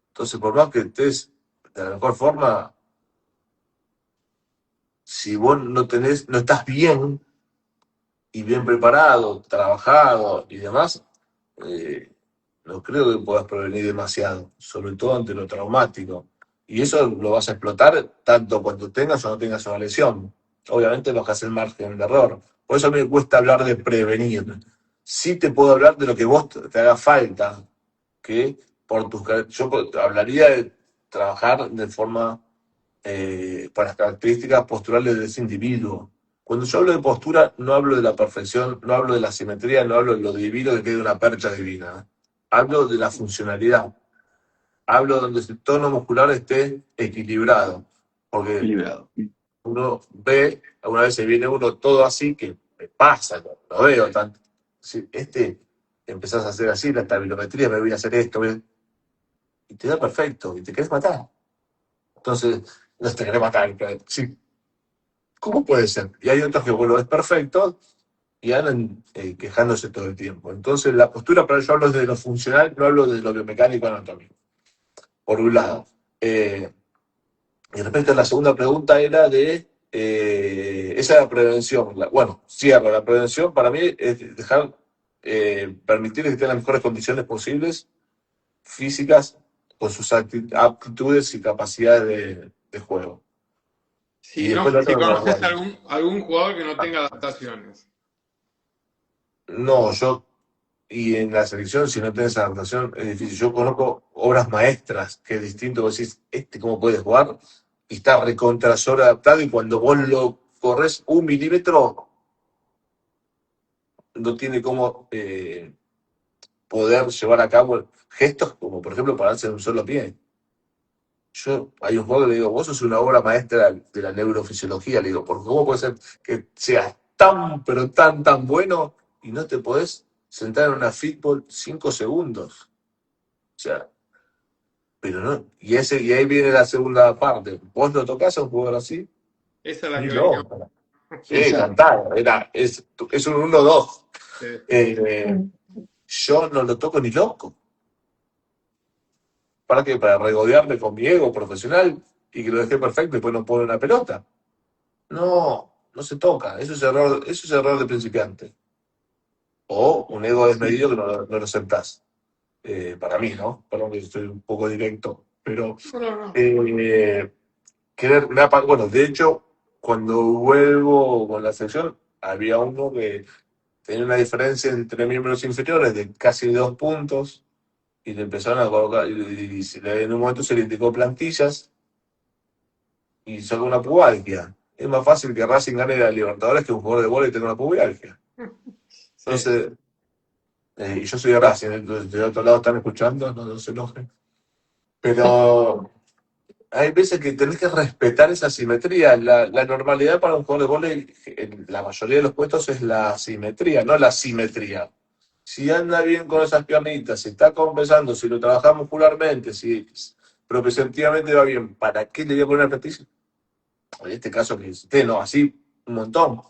Entonces, por más que estés de la mejor forma, si vos no estás bien y bien preparado, trabajado y demás, eh, no creo que puedas prevenir demasiado, sobre todo ante lo traumático. Y eso lo vas a explotar tanto cuando tengas o no tengas una lesión. Obviamente bajas el margen de error. Por eso a mí me cuesta hablar de prevenir. Sí te puedo hablar de lo que vos te haga falta, que yo hablaría de trabajar de forma para las características posturales de ese individuo. Cuando yo hablo de postura, no hablo de la perfección, no hablo de la simetría, no hablo de lo divino que quede una percha divina. Hablo de la funcionalidad. Hablo donde el tono muscular esté equilibrado. Porque equilibrado. uno ve, alguna vez se viene uno todo así, que me pasa, lo veo tanto. Si empezás a hacer así, la estabilometría, me voy a hacer esto, y te da perfecto, y te querés matar. Entonces, no te querés matar, sí. ¿Cómo puede ser? Y hay otros que, bueno, es perfecto y andan quejándose todo el tiempo. Entonces, la postura, para yo hablo de lo funcional, no hablo de lo biomecánico anatómico, por un lado. Y respecto a la segunda pregunta era esa es la prevención. Bueno, cierro, la prevención para mí es dejar, permitir que estén las mejores condiciones posibles, físicas, con sus aptitudes y capacidades de juego. Y Si, no, después lo si otro no, conoces bueno. algún jugador que no tenga adaptaciones. No, y en la selección, si no tenés adaptación, es difícil. Yo conozco obras maestras, que es distinto, vos decís, cómo puede jugar, y está recontra adaptado, y cuando vos lo corres 1 milímetro, no tiene cómo poder llevar a cabo gestos como, por ejemplo, pararse en un solo pie. Hay un juego que le digo, vos sos una obra maestra de la neurofisiología, le digo, porque cómo puede ser que seas tan, pero tan, tan bueno y no te podés sentar en una fútbol 5 segundos. O sea, pero no, y ahí viene la segunda parte. ¿Vos lo tocás a un jugador así? Esa es la Ni que venía. loco. Sí, Exacto. cantado. Es un 1-2. Sí. Eh, yo no lo toco ni loco. ¿Para qué? Para regodearme con mi ego profesional y que lo dejé perfecto y después no pone una pelota. No, no se toca. Eso es error de principiante. O un ego Sí. desmedido que no lo aceptás. Para mí, ¿no? Perdón que estoy un poco directo. Pero No, no, no. eh, bueno, de hecho, cuando vuelvo con la selección, había uno que tenía una diferencia entre miembros inferiores de casi 2 puntos y le empezaron a colocar, en un momento se le indicó plantillas y sacó una pubalgia. Es más fácil que Racing gane la Libertadores que un jugador de vóley tenga una pubalgia. Sí. Entonces, y yo soy de Racing, entonces de otro lado están escuchando, no se enojen. Pero hay veces que tenés que respetar esa simetría. La normalidad para un jugador de vóley, en la mayoría de los puestos, es la simetría, no la simetría. Si anda bien con esas piernitas, si está compensando, si lo trabaja muscularmente, si preceptivamente va bien, ¿para qué le voy a poner una plantilla? En este caso que esté, no, así un montón.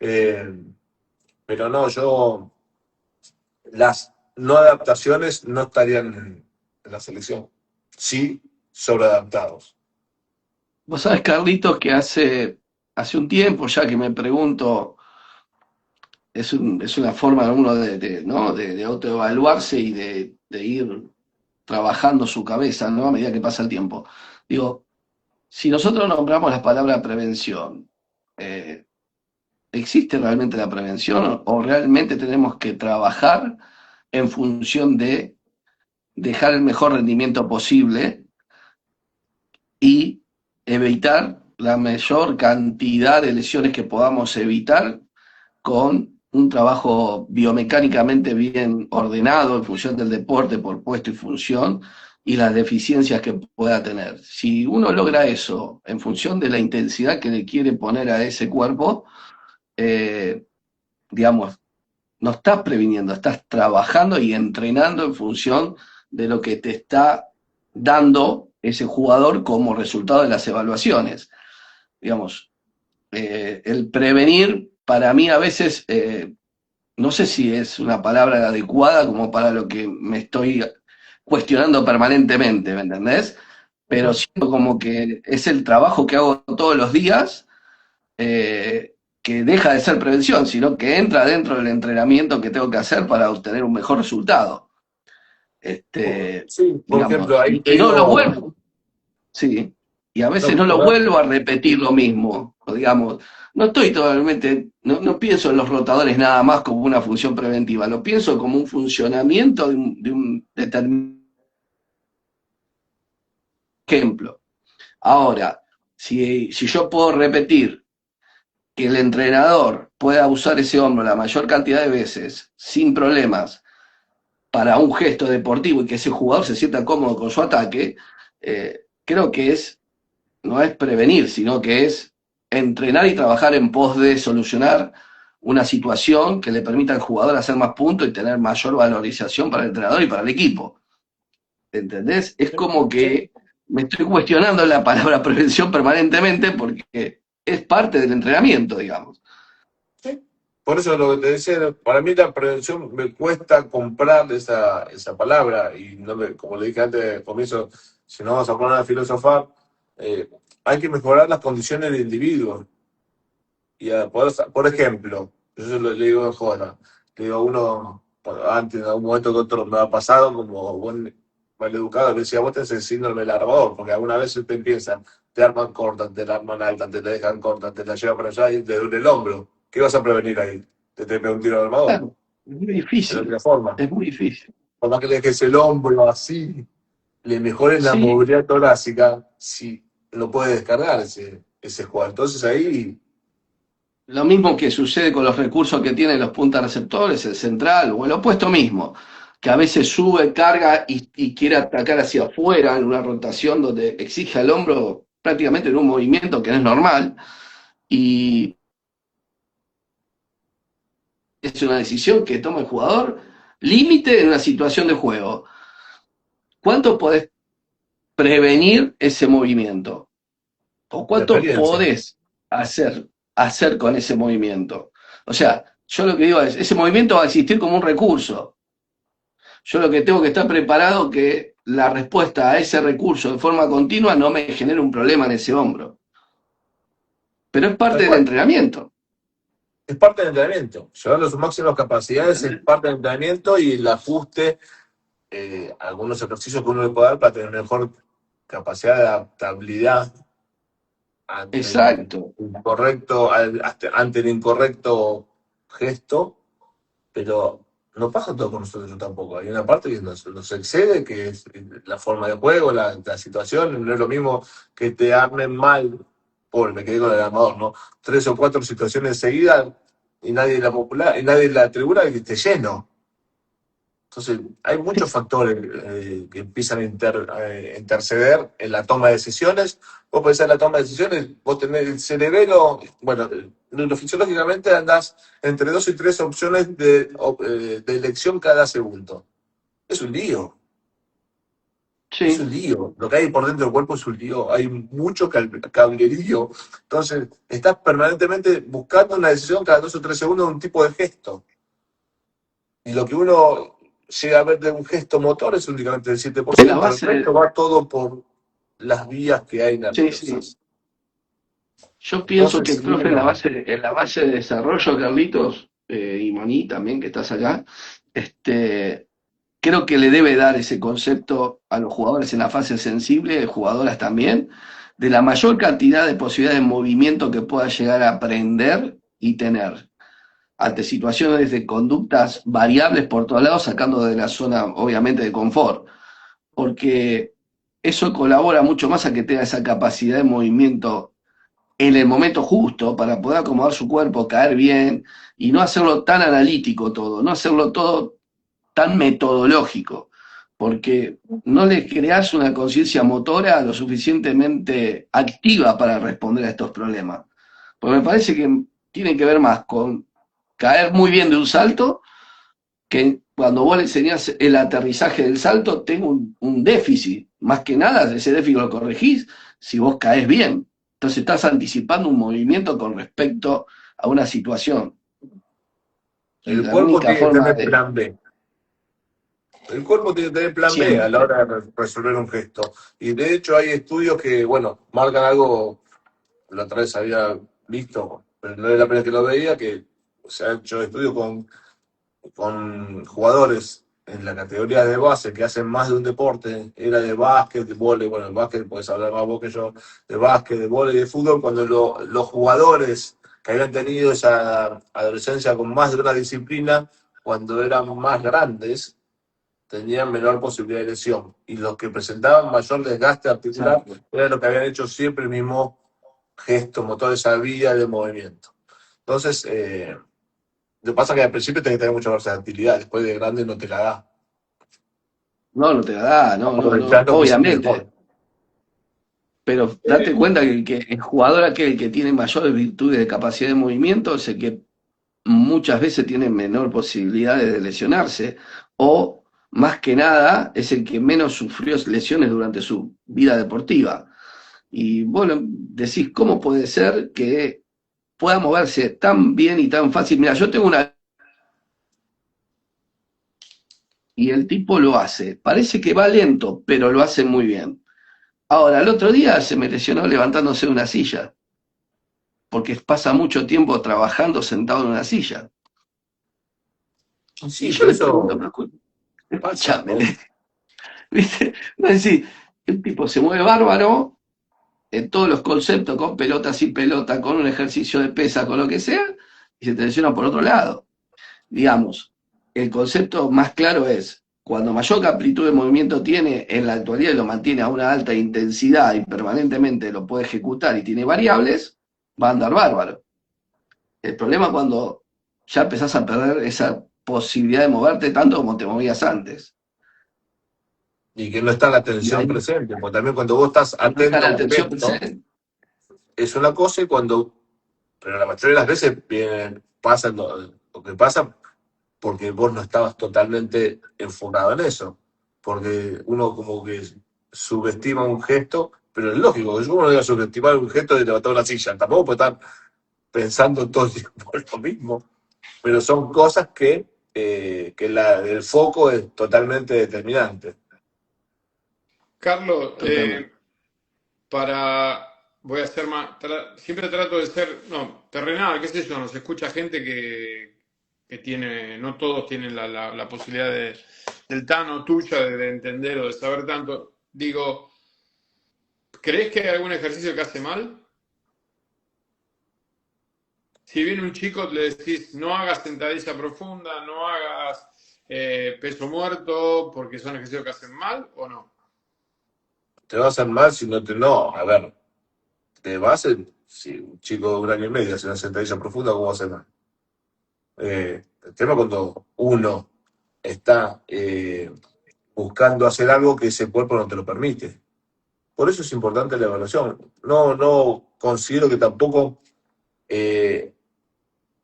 Eh, pero no, las no adaptaciones no estarían en la selección. Sí, sobreadaptados. Vos sabés, Carlitos, que hace un tiempo ya que me pregunto, es una forma de uno ¿no? de autoevaluarse y de ir trabajando su cabeza, ¿no? A medida que pasa el tiempo. Digo, si nosotros nombramos la palabra prevención, eh, ¿existe realmente la prevención o realmente tenemos que trabajar en función de dejar el mejor rendimiento posible y evitar la mayor cantidad de lesiones que podamos evitar con un trabajo biomecánicamente bien ordenado en función del deporte por puesto y función y las deficiencias que pueda tener? Si uno logra eso en función de la intensidad que le quiere poner a ese cuerpo, eh, digamos, no estás previniendo, estás trabajando y entrenando en función de lo que te está dando ese jugador como resultado de las evaluaciones. Digamos, el prevenir para mí a veces, no sé si es una palabra adecuada como para lo que me estoy cuestionando permanentemente, ¿me entendés? Pero Ujú. siento como que es el trabajo que hago todos los días, que deja de ser prevención, sino que entra dentro del entrenamiento que tengo que hacer para obtener un mejor resultado. Sí, por ejemplo, Digamos, ahí te y no lo digo, vuelvo, sí, y a veces no, no lo perdón. vuelvo a repetir lo mismo, o digamos, no estoy totalmente, no pienso en los rotadores nada más como una función preventiva, lo pienso como un funcionamiento de un determinado ejemplo. Ahora, si yo puedo repetir que el entrenador pueda usar ese hombro la mayor cantidad de veces sin problemas para un gesto deportivo y que ese jugador se sienta cómodo con su ataque, creo que no es prevenir, sino que es entrenar y trabajar en pos de solucionar una situación que le permita al jugador hacer más puntos y tener mayor valorización para el entrenador y para el equipo. ¿Entendés? Es como Sí, que me estoy cuestionando la palabra prevención permanentemente porque es parte del entrenamiento, digamos. sí. Por eso lo que te decía, para mí la prevención me cuesta comprar esa palabra y como le dije antes al comienzo, si no vamos a poner a filosofar, eh, hay que mejorar las condiciones del individuo. Y a poder, por ejemplo, yo se lo le digo en joda, le digo a uno, bueno, antes en algún momento que otro me ha pasado, como buen maleducado, le decía, vos tenés el síndrome del armador, porque alguna vez te empiezan, te arman corta, te la arman alta, te la dejan corta, te la llevan para allá y te duele el hombro. ¿Qué vas a prevenir ahí? Te pega un tiro al armador, Claro, es muy de la difícil, otra forma. es muy difícil. Por más que le dejes el hombro así, le mejores la Sí, movilidad torácica, si lo puede descargar ese jugador. Entonces ahí, lo mismo que sucede con los recursos que tienen los puntas receptores, el central o el opuesto mismo, que a veces sube, carga y quiere atacar hacia afuera en una rotación donde exige al hombro prácticamente en un movimiento que no es normal y es una decisión que toma el jugador límite en una situación de juego. ¿Cuánto podés prevenir ese movimiento? ¿O la cuánto experiencia. podés hacer con ese movimiento? O sea, yo lo que digo es, ese movimiento va a existir como un recurso. Yo lo que tengo que estar preparado que la respuesta a ese recurso de forma continua no me genere un problema en ese hombro. Pero es parte Tal del cual. entrenamiento. Es parte del entrenamiento. Llevar a sus máximas capacidades es parte del entrenamiento y el ajuste, algunos ejercicios que uno le puede dar para tener mejor capacidad de adaptabilidad ante el Exacto. incorrecto, ante el incorrecto gesto, pero no pasa todo con nosotros tampoco. Hay una parte que nos excede, que es la forma de juego, la situación. No es lo mismo que te armen mal, pobre, me quedé con el armador, ¿no? 3 o 4 situaciones seguidas y nadie la popular, y nadie la tribuna y esté lleno. Entonces, hay muchos factores que empiezan a interceder en la toma de decisiones. Vos pensás en la toma de decisiones, vos tenés el cerebelo, bueno, neurofisiológicamente andás entre 2 y 3 opciones de elección cada segundo. Es un lío, es un Sí. lío. Lo que hay por dentro del cuerpo es un lío, hay mucho cablerío. Entonces, estás permanentemente buscando una decisión cada 2 o 3 segundos de un tipo de gesto. Y lo que uno llega a ver de un gesto motor es únicamente el siete por Es la ciento el base resto de, va todo por las vías que hay sí, sí. nerviosas. Yo pienso que Entonces, el si profe en uno, la base de desarrollo, Carlitos, y Moni también, que estás acá, creo que le debe dar ese concepto a los jugadores en la fase sensible, jugadoras también, de la mayor cantidad de posibilidades de movimiento que pueda llegar a aprender y tener ante situaciones de conductas variables por todos lados, sacando de la zona, obviamente, de confort, porque eso colabora mucho más a que tenga esa capacidad de movimiento en el momento justo para poder acomodar su cuerpo, caer bien y no hacerlo tan analítico todo, no hacerlo todo tan metodológico, porque no le creas una conciencia motora lo suficientemente activa para responder a estos problemas. Porque me parece que tiene que ver más con caer muy bien de un salto, que cuando vos le enseñás el aterrizaje del salto, tengo un déficit. Más que nada, ese déficit lo corregís si vos caes bien. Entonces estás anticipando un movimiento con respecto a una situación. Y el la cuerpo única tiene que forma tener de... plan B. El cuerpo tiene que tener plan B a la Siempre. hora de resolver un gesto. Y de hecho hay estudios que, bueno, marcan algo, la otra vez había visto, pero no era la primera que lo veía, que se han hecho estudios con jugadores en la categoría de base que hacen más de un deporte, era de básquet, de vóley, bueno, el básquet puedes hablar más vos que yo, de básquet, de vóley, de fútbol, cuando los jugadores que habían tenido esa adolescencia con más de una disciplina, cuando eran más grandes, tenían menor posibilidad de lesión. Y los que presentaban mayor desgaste articular Exacto. eran los que habían hecho siempre el mismo gesto, motor, esa vía de movimiento. Entonces, lo que pasa es que al principio tenés que tener mucha versatilidad, después de grande no te la da. No, no te la da, no, no, no, Aprovechando que sos obviamente. mejor. Pero date cuenta que el jugador aquel que tiene mayores virtudes de capacidad de movimiento es el que muchas veces tiene menor posibilidades de lesionarse, o más que nada es el que menos sufrió lesiones durante su vida deportiva. Y bueno, decís, ¿cómo puede ser que pueda moverse tan bien y tan fácil? Mira, yo tengo una... Y el tipo lo hace. Parece que va lento, pero lo hace muy bien. Ahora, el otro día se me lesionó levantándose de una silla, porque pasa mucho tiempo trabajando sentado en una silla. Y Sí, yo pero le pregunto, eso pero pasa, escúchame, ¿no? ¿viste? No es decir, el tipo se mueve bárbaro en todos los conceptos, con pelota, sin pelota, con un ejercicio de pesa, con lo que sea, y se te lesiona por otro lado. Digamos, el concepto más claro es, cuando mayor amplitud de movimiento tiene en la actualidad y lo mantiene a una alta intensidad y permanentemente lo puede ejecutar y tiene variables, va a andar bárbaro. El problema es cuando ya empezás a perder esa posibilidad de moverte tanto como te movías antes. Y que no está la Y atención ahí presente, porque también cuando vos estás no está atento la a un atención gesto, presente. es una cosa y cuando, pero la mayoría de las veces pasa lo que pasa porque vos no estabas totalmente enfocado en eso, porque uno como que subestima un gesto, pero es lógico, yo no voy a subestimar un gesto de levantar una silla, tampoco puede estar pensando todo el tiempo en lo mismo, pero son cosas que el foco es totalmente determinante. Carlos, Totalmente. para, voy a ser más, siempre trato de ser, no, terrenal, qué sé yo, nos escucha gente que tiene, no todos tienen la posibilidad del Tano tuya de entender o de saber tanto. Digo, ¿crees que hay algún ejercicio que hace mal? Si viene un chico, le decís, no hagas sentadilla profunda, no hagas peso muerto, porque son ejercicios que hacen mal, ¿o no? Te va a hacer mal si no te... No, a ver, te va a hacer... Si un chico de 1 año y medio hace una sentadilla profunda, ¿cómo va a hacer mal? El tema cuando uno está buscando hacer algo que ese cuerpo no te lo permite. Por eso es importante la evaluación. No considero que tampoco,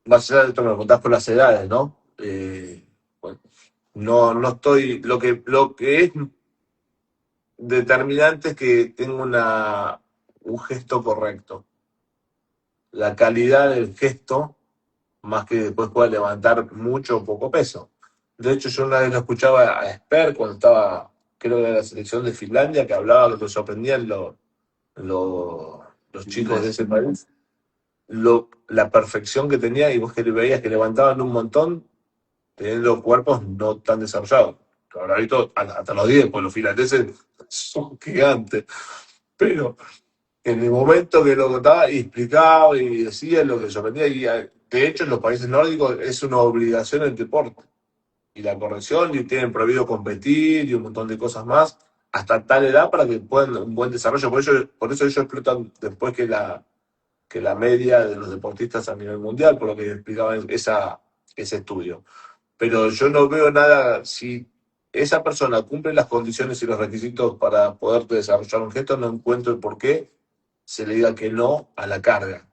más allá de esto me lo contás por las edades, ¿no? Bueno, no estoy, lo que es determinante es que tenga un gesto correcto. La calidad del gesto, más que después pueda levantar mucho o poco peso. De hecho, yo una vez lo escuchaba a Esper cuando estaba, creo que era la selección de Finlandia, que hablaba que lo sorprendían lo- los chicos de Inglés. ese país, la perfección que tenía y vos que le veías que levantaban un montón teniendo cuerpos no tan desarrollados. Habrá visto hasta los 10, pues los finlandeses son gigantes. Pero en el momento que lo contaba y explicaba y decía lo que sorprendía, y de hecho en los países nórdicos es una obligación el deporte y la corrección y tienen prohibido competir y un montón de cosas más hasta tal edad para que puedan un buen desarrollo. Por eso ellos explotan después que la media de los deportistas a nivel mundial, por lo que explicaba ese estudio. Pero yo no veo nada, si esa persona cumple las condiciones y los requisitos para poder desarrollar un gesto, no encuentro el por qué se le diga que no a la carga.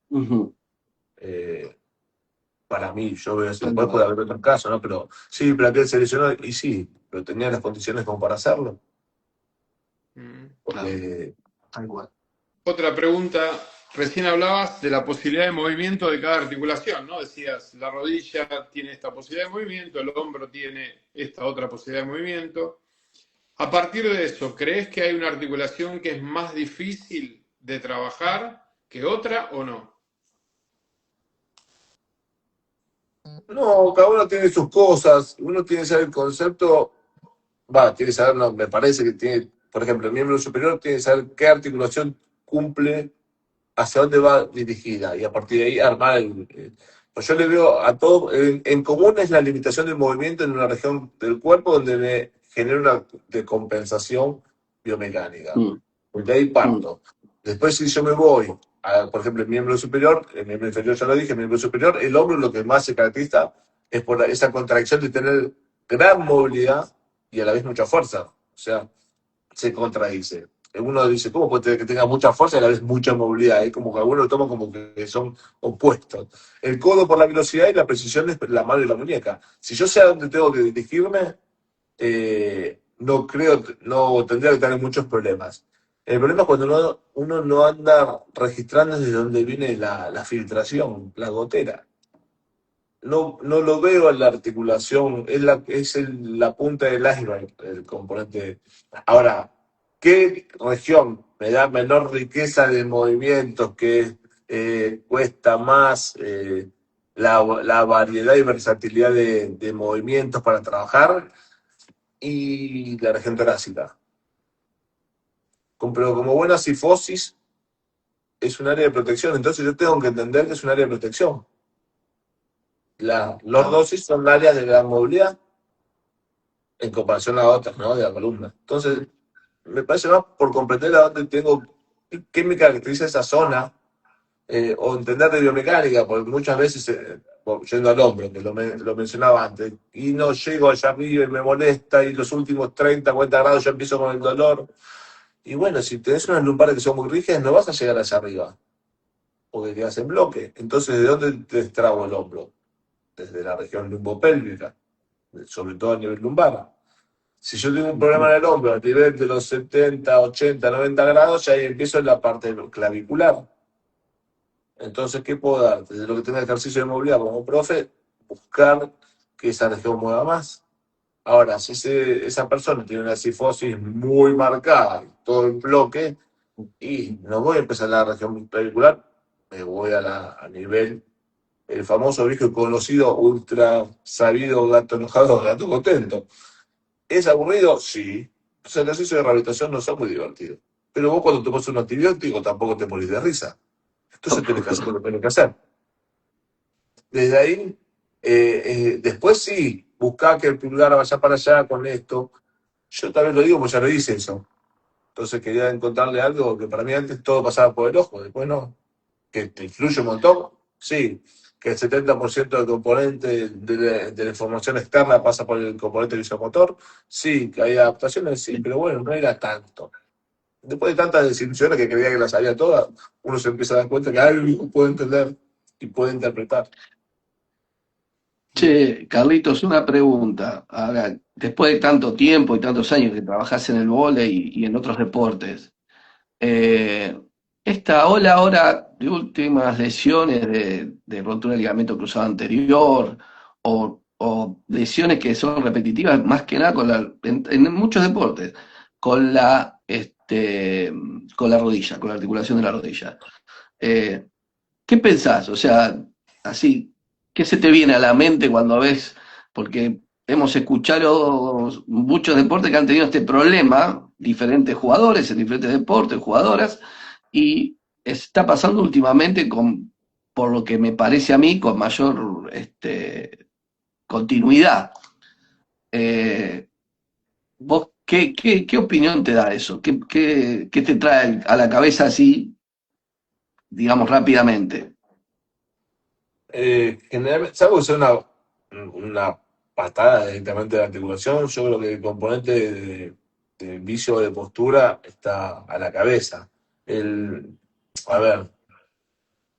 Ujú. Eh, para mí, yo veo eso. Tal Después puede cual. haber otro caso, ¿no? Pero sí, Platel se lesionó y sí, pero tenía las condiciones como para hacerlo. Mm. Claro. Porque Tal cual. Otra pregunta, recién hablabas de la posibilidad de movimiento de cada articulación, ¿no? Decías, la rodilla tiene esta posibilidad de movimiento, el hombro tiene esta otra posibilidad de movimiento. A partir de eso, ¿crees que hay una articulación que es más difícil de trabajar que otra o no? no, cada uno tiene sus cosas, uno tiene que saber el concepto, tiene que saber, no, me parece que tiene, por ejemplo, el miembro superior tiene que saber qué articulación cumple, hacia dónde va dirigida y a partir de ahí armar pues yo le veo a todo, en común es la limitación del movimiento en una región del cuerpo donde me genera una decompensación biomecánica. Mm, Pues de ahí mm, parto. Después si yo me voy, por ejemplo, el miembro superior, el miembro inferior ya lo dije, el miembro superior, el hombro lo que más se caracteriza es por esa contracción de tener gran movilidad y a la vez mucha fuerza. O sea, se contradice. Uno dice, ¿cómo puede ser que tenga mucha fuerza y a la vez mucha movilidad? Es como que algunos lo toman como que son opuestos. El codo por la velocidad y la precisión es la mano y la muñeca. Si yo sé a dónde tengo que dirigirme, no creo, no tendría que tener muchos problemas. El problema es cuando uno no anda registrando desde dónde viene la filtración, la gotera. No lo veo en la articulación, es la punta del iceberg, el componente. Ahora, ¿qué región me da menor riqueza de movimientos, que cuesta más la variedad y versatilidad de movimientos para trabajar? Y la región torácica. Pero como buena sifosis es un área de protección, entonces yo tengo que entender que es un área de protección. Las claro. lordosis son áreas de gran movilidad en comparación a otras, ¿no? De la columna. Entonces, me parece más por comprender a dónde tengo, qué me caracteriza esa zona, o entender de biomecánica, porque muchas veces, yendo al hombro, que lo mencionaba antes, y no llego allá arriba y me molesta, y los últimos 30, 40 grados ya empiezo con el dolor. Y bueno, si tenés unas lumbares que son muy rígidas, no vas a llegar hacia arriba, porque quedas en bloque. Entonces, ¿de dónde te destrabo el hombro? Desde la región lumbopélvica, sobre todo a nivel lumbar. Si yo tengo un problema en Ujú. el hombro a nivel de los 70, 80, 90 grados, ya ahí empiezo en la parte clavicular. Entonces, ¿qué puedo dar? Desde lo que tenga ejercicio de movilidad como profe, buscar que esa región mueva más. Ahora, si esa persona tiene una cifosis muy marcada, todo el bloque, y no voy a empezar la región clavicular, me voy a nivel, el famoso viejo y conocido, ultra sabido gato enojado, gato contento. ¿Es aburrido? Sí. Los ejercicios de rehabilitación no son muy divertidos. Pero vos cuando tomas un antibiótico tampoco te morís de risa. Entonces tenés que hacer lo que tenés que hacer. Desde ahí, después sí, buscar que el pulgar vaya para allá con esto. Yo también lo digo, pues ya lo hice eso. Entonces quería encontrarle algo que para mí antes todo pasaba por el ojo, después no. Que te influye un montón, sí. Que el 70% del componente de la información externa pasa por el componente visomotor, sí. Que hay adaptaciones, sí, pero bueno, no era tanto. Después de tantas desilusiones que creía que las sabía todas, uno se empieza a dar cuenta que algo puede entender y puede interpretar. Che, Carlitos, una pregunta. Ahora, después de tanto tiempo y tantos años que trabajás en el vóley y en otros deportes, eh, esta ola ahora de últimas lesiones de rotura de ligamento cruzado anterior o lesiones que son repetitivas, más que nada en muchos deportes, con la rodilla, con la articulación de la rodilla. Eh, ¿Qué pensás? O sea, así, ¿qué se te viene a la mente cuando ves? Porque hemos escuchado muchos deportes que han tenido este problema, diferentes jugadores en diferentes deportes, jugadoras, y está pasando últimamente por lo que me parece a mí, con mayor continuidad. Eh, ¿Vos qué opinión te da eso? ¿Qué te trae a la cabeza así, digamos, rápidamente? Generalmente, salvo que sea una patada directamente de la articulación, yo creo que el componente de vicio de postura está a la cabeza. El, a ver,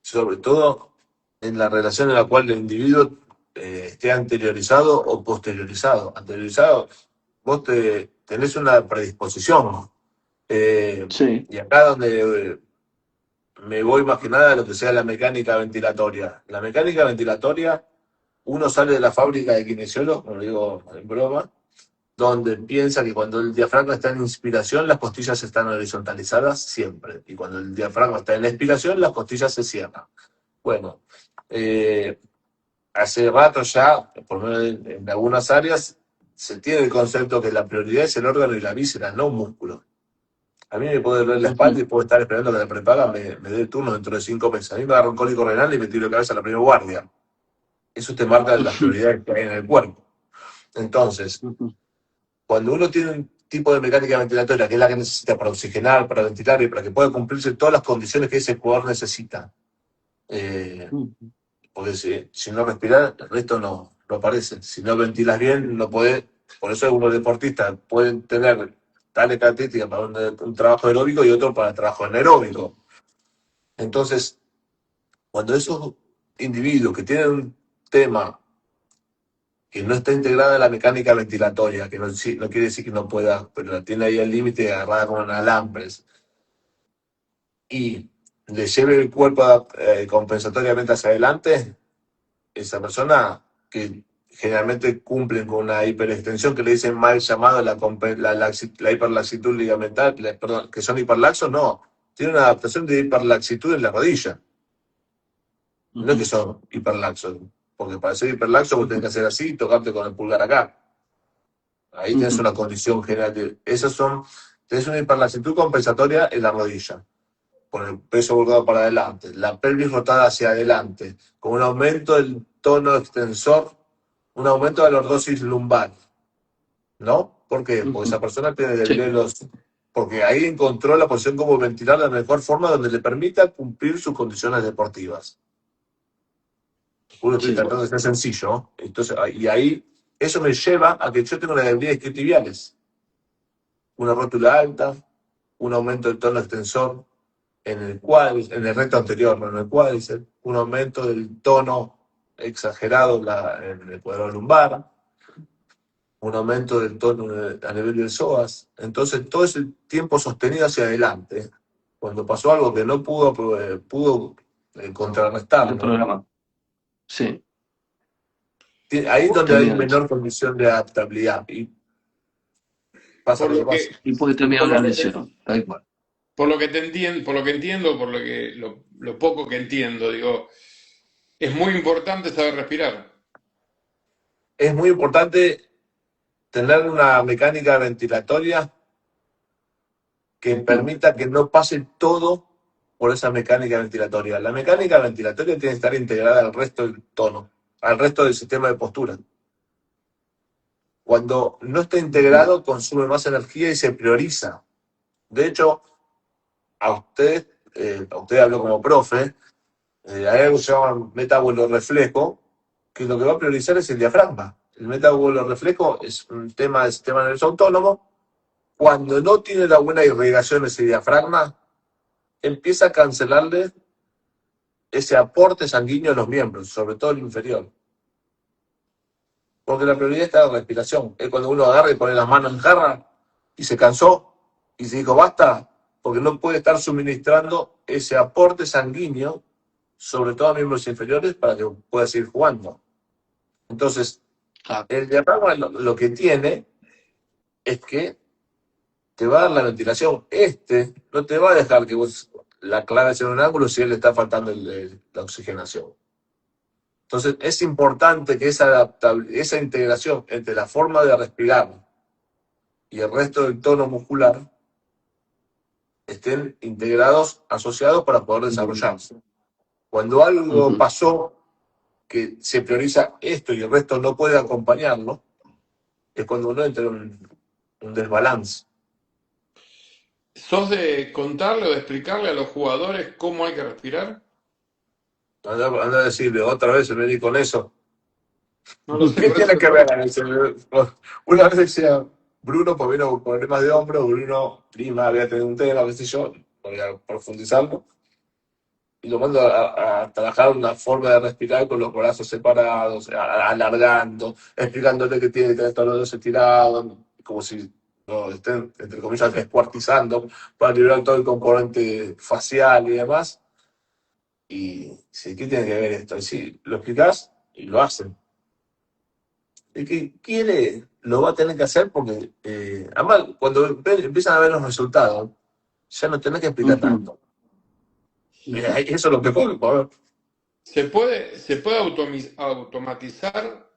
sobre todo en la relación en la cual el individuo esté anteriorizado o posteriorizado. Anteriorizado, vos tenés una predisposición. Sí. Y acá donde me voy más que nada a lo que sea la mecánica ventilatoria. La mecánica ventilatoria, uno sale de la fábrica de kinesiólogos, como lo digo en broma, donde piensa que cuando el diafragma está en inspiración, las costillas están horizontalizadas siempre. Y cuando el diafragma está en expiración, las costillas se cierran. Bueno, eh, hace rato ya, por lo menos en algunas áreas, se tiene el concepto que la prioridad es el órgano y la víscera, no un músculo. A mí me puede doler la espalda y Ujú. puedo estar esperando que la prepaga me dé el turno dentro de 5 meses. A mí me agarra un cólico renal y me tiro de cabeza a la primera guardia. Eso te marca las prioridades que hay en el cuerpo. Entonces, Ujú. cuando uno tiene un tipo de mecánica ventilatoria, que es la que necesita para oxigenar, para ventilar y para que pueda cumplirse todas las condiciones que ese jugador necesita, eh, Ujú. porque si no respiras, el resto no aparece. Si no ventilas bien, no podés. Por eso algunos deportistas pueden tener tales características para un trabajo aeróbico y otro para el trabajo anaeróbico. Entonces, cuando esos individuos que tienen un tema que no está integrada en la mecánica ventilatoria, que no quiere decir que no pueda, pero la tiene ahí al límite agarrada con alambres, y le lleve el cuerpo compensatoriamente hacia adelante, esa persona que generalmente cumplen con una hiperextensión que le dicen mal llamado la hiperlaxitud ligamental, perdón, que son hiperlaxos, no, tiene una adaptación de hiperlaxitud en la rodilla. No es que Ujú. son hiperlaxos, porque para ser hiperlaxo vos tenés que hacer así y tocarte con el pulgar acá. Ahí tenés Ujú. una condición general. Tenés una hiperlaxitud compensatoria en la rodilla, con el peso volcado para adelante, la pelvis rotada hacia adelante, con un aumento del tono extensor, un aumento de la lordosis lumbar, ¿no? ¿Por qué? Porque esa Ujú. persona tiene Sí, debilidad porque ahí encontró la posición como ventilar de la mejor forma donde le permita cumplir sus condiciones deportivas. Uno estoy sí. tratando de ser sencillo, ¿no? Entonces, y ahí eso me lleva a que yo tengo una debilidad isquiotibiales, una rótula alta, un aumento del tono extensor en el recto anterior, no en el cuádriceps, un aumento del tono exagerado en el cuadro lumbar, un aumento del tono a nivel del psoas. Entonces, todo ese tiempo sostenido hacia adelante, cuando pasó algo que no pudo contrarrestar, El ¿no? programa. Sí. Ahí es donde hay termina, menor condición de adaptabilidad y pasa Por lo que lo pasa. que, y puede terminar por una lo que te, lesión, tal cual. por lo que te entiendo, por lo que entiendo, por lo poco que entiendo, digo, es muy importante saber respirar. Es muy importante tener una mecánica ventilatoria que permita que no pase todo por esa mecánica ventilatoria. La mecánica ventilatoria tiene que estar integrada al resto del tono, al resto del sistema de postura. Cuando no está Ujú. integrado, consume más energía y se prioriza. De hecho, a usted habló como profe, hay algo que se llama metabolo reflejo, que lo que va a priorizar es el diafragma. El metabolo reflejo es un tema del sistema nervioso autónomo. Cuando no tiene la buena irrigación ese diafragma, empieza a cancelarle ese aporte sanguíneo a los miembros, sobre todo el inferior. Porque la prioridad está en la respiración. Es cuando uno agarra y pone las manos en jarra y se cansó y se dijo basta, porque no puede estar suministrando ese aporte sanguíneo, sobre todo a miembros inferiores, para que pueda seguir jugando. Entonces, Ah, el diafragma lo que tiene es que te va a dar la ventilación. No te va a dejar que vos la claves en un ángulo si él le está faltando la oxigenación. Entonces, es importante que esa integración entre la forma de respirar y el resto del tono muscular estén integrados, asociados para poder desarrollarse. Cuando algo ujú. pasó que se prioriza esto y el resto no puede acompañarlo, es cuando uno entra en un desbalance. ¿Sos de contarle o de explicarle a los jugadores cómo hay que respirar? Anda a decirle otra vez el médico con eso. No lo sé, ¿Qué por eso tiene te que ver? pregunto. Una vez decía Bruno, pues vino con problemas de hombro, Bruno, prima, había tenido un tema, qué sé yo, voy a profundizarlo. Y lo mando a trabajar una forma de respirar con los brazos separados, alargando, explicándole que tiene que tener todos los dedos estirados, como si lo estén, entre comillas, descuartizando para liberar todo el componente facial y demás. Y sí, ¿qué tiene que ver esto? Y sí, lo explicás y lo hacen. El que quiere lo va a tener que hacer porque, además, cuando empiezan a ver los resultados, ya no tenés que explicar Ujú. tanto. Ujú. Eso es lo que puedo, a ver, ¿Se puede automatizar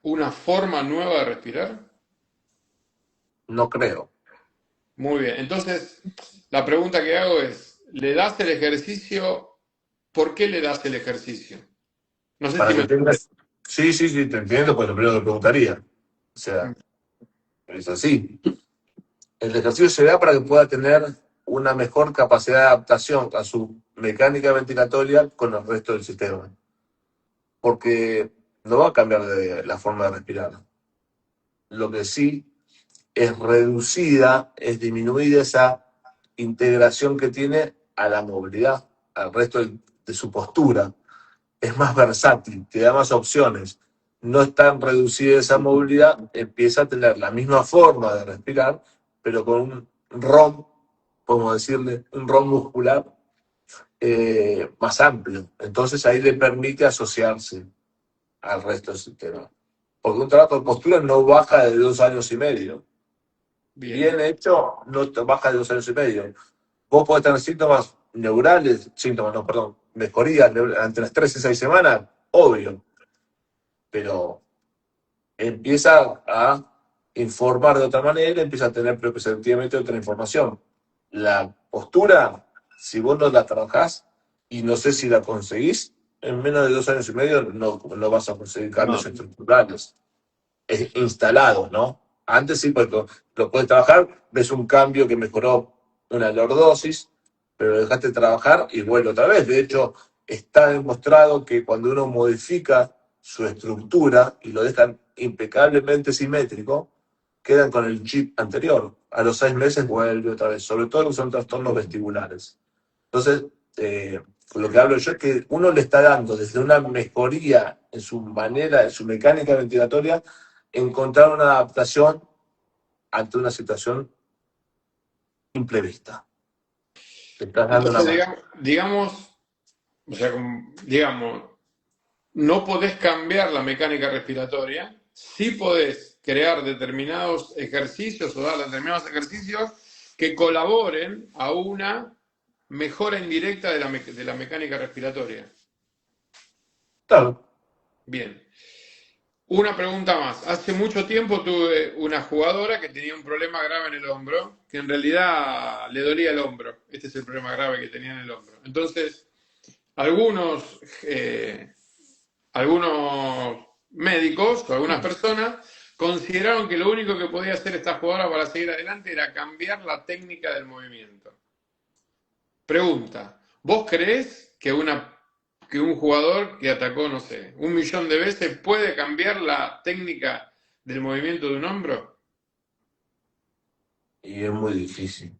una forma nueva de respirar? no creo. Muy bien. Entonces, la pregunta que hago es, ¿le das el ejercicio? ¿Por qué le das el ejercicio? No sé si Para me que entendés. tengas. Sí, sí, sí, te entiendo, pues lo primero que preguntaría. O sea, es así. El ejercicio se da para que pueda tener una mejor capacidad de adaptación a su mecánica ventilatoria con el resto del sistema. Porque no va a cambiar de la forma de respirar. Lo que sí es reducida, es disminuida esa integración que tiene a la movilidad, al resto de su postura. Es más versátil, te da más opciones. No es tan reducida esa movilidad, empieza a tener la misma forma de respirar, pero con un ROM, podemos decirle, un ROM muscular más amplio. Entonces ahí le permite asociarse al resto del sistema. Porque un trabajo de postura no baja de 2 años y medio. Bien. Bien hecho, no te baja de 2 años y medio. Vos podés tener síntomas neurales, síntomas, no, perdón, mejorías entre las 3 y 6 semanas, obvio, pero empieza a informar de otra manera, empieza a tener preceptivamente otra información. La postura, si vos no la trabajás y no sé si la conseguís, en menos de 2 años y medio no vas a conseguir cambios No. estructurales instalados, ¿no? Antes sí, porque lo puedes trabajar, ves un cambio que mejoró una lordosis, pero lo dejaste trabajar y vuelve otra vez. De hecho, está demostrado que cuando uno modifica su estructura y lo dejan impecablemente simétrico, quedan con el chip anterior. A los 6 meses vuelve otra vez, sobre todo lo que son trastornos vestibulares. Entonces, lo que hablo yo es que uno le está dando desde una mejoría en su manera, en su mecánica ventilatoria, encontrar una adaptación ante una situación imprevista. Te estás dando una Entonces, mano. digamos, o sea, digamos, no podés cambiar la mecánica respiratoria, sí podés crear determinados ejercicios o dar determinados ejercicios que colaboren a una mejora indirecta de la mecánica respiratoria. Claro. Bien. Una pregunta más. Hace mucho tiempo tuve una jugadora que tenía un problema grave en el hombro, que en realidad le dolía el hombro. Este es el problema grave que tenía en el hombro. Entonces, algunos, algunos médicos o algunas personas consideraron que lo único que podía hacer esta jugadora para seguir adelante era cambiar la técnica del movimiento. Pregunta, ¿vos creés que un jugador que atacó, no sé, 1 millón de veces puede cambiar la técnica del movimiento de un hombro? Y es muy difícil.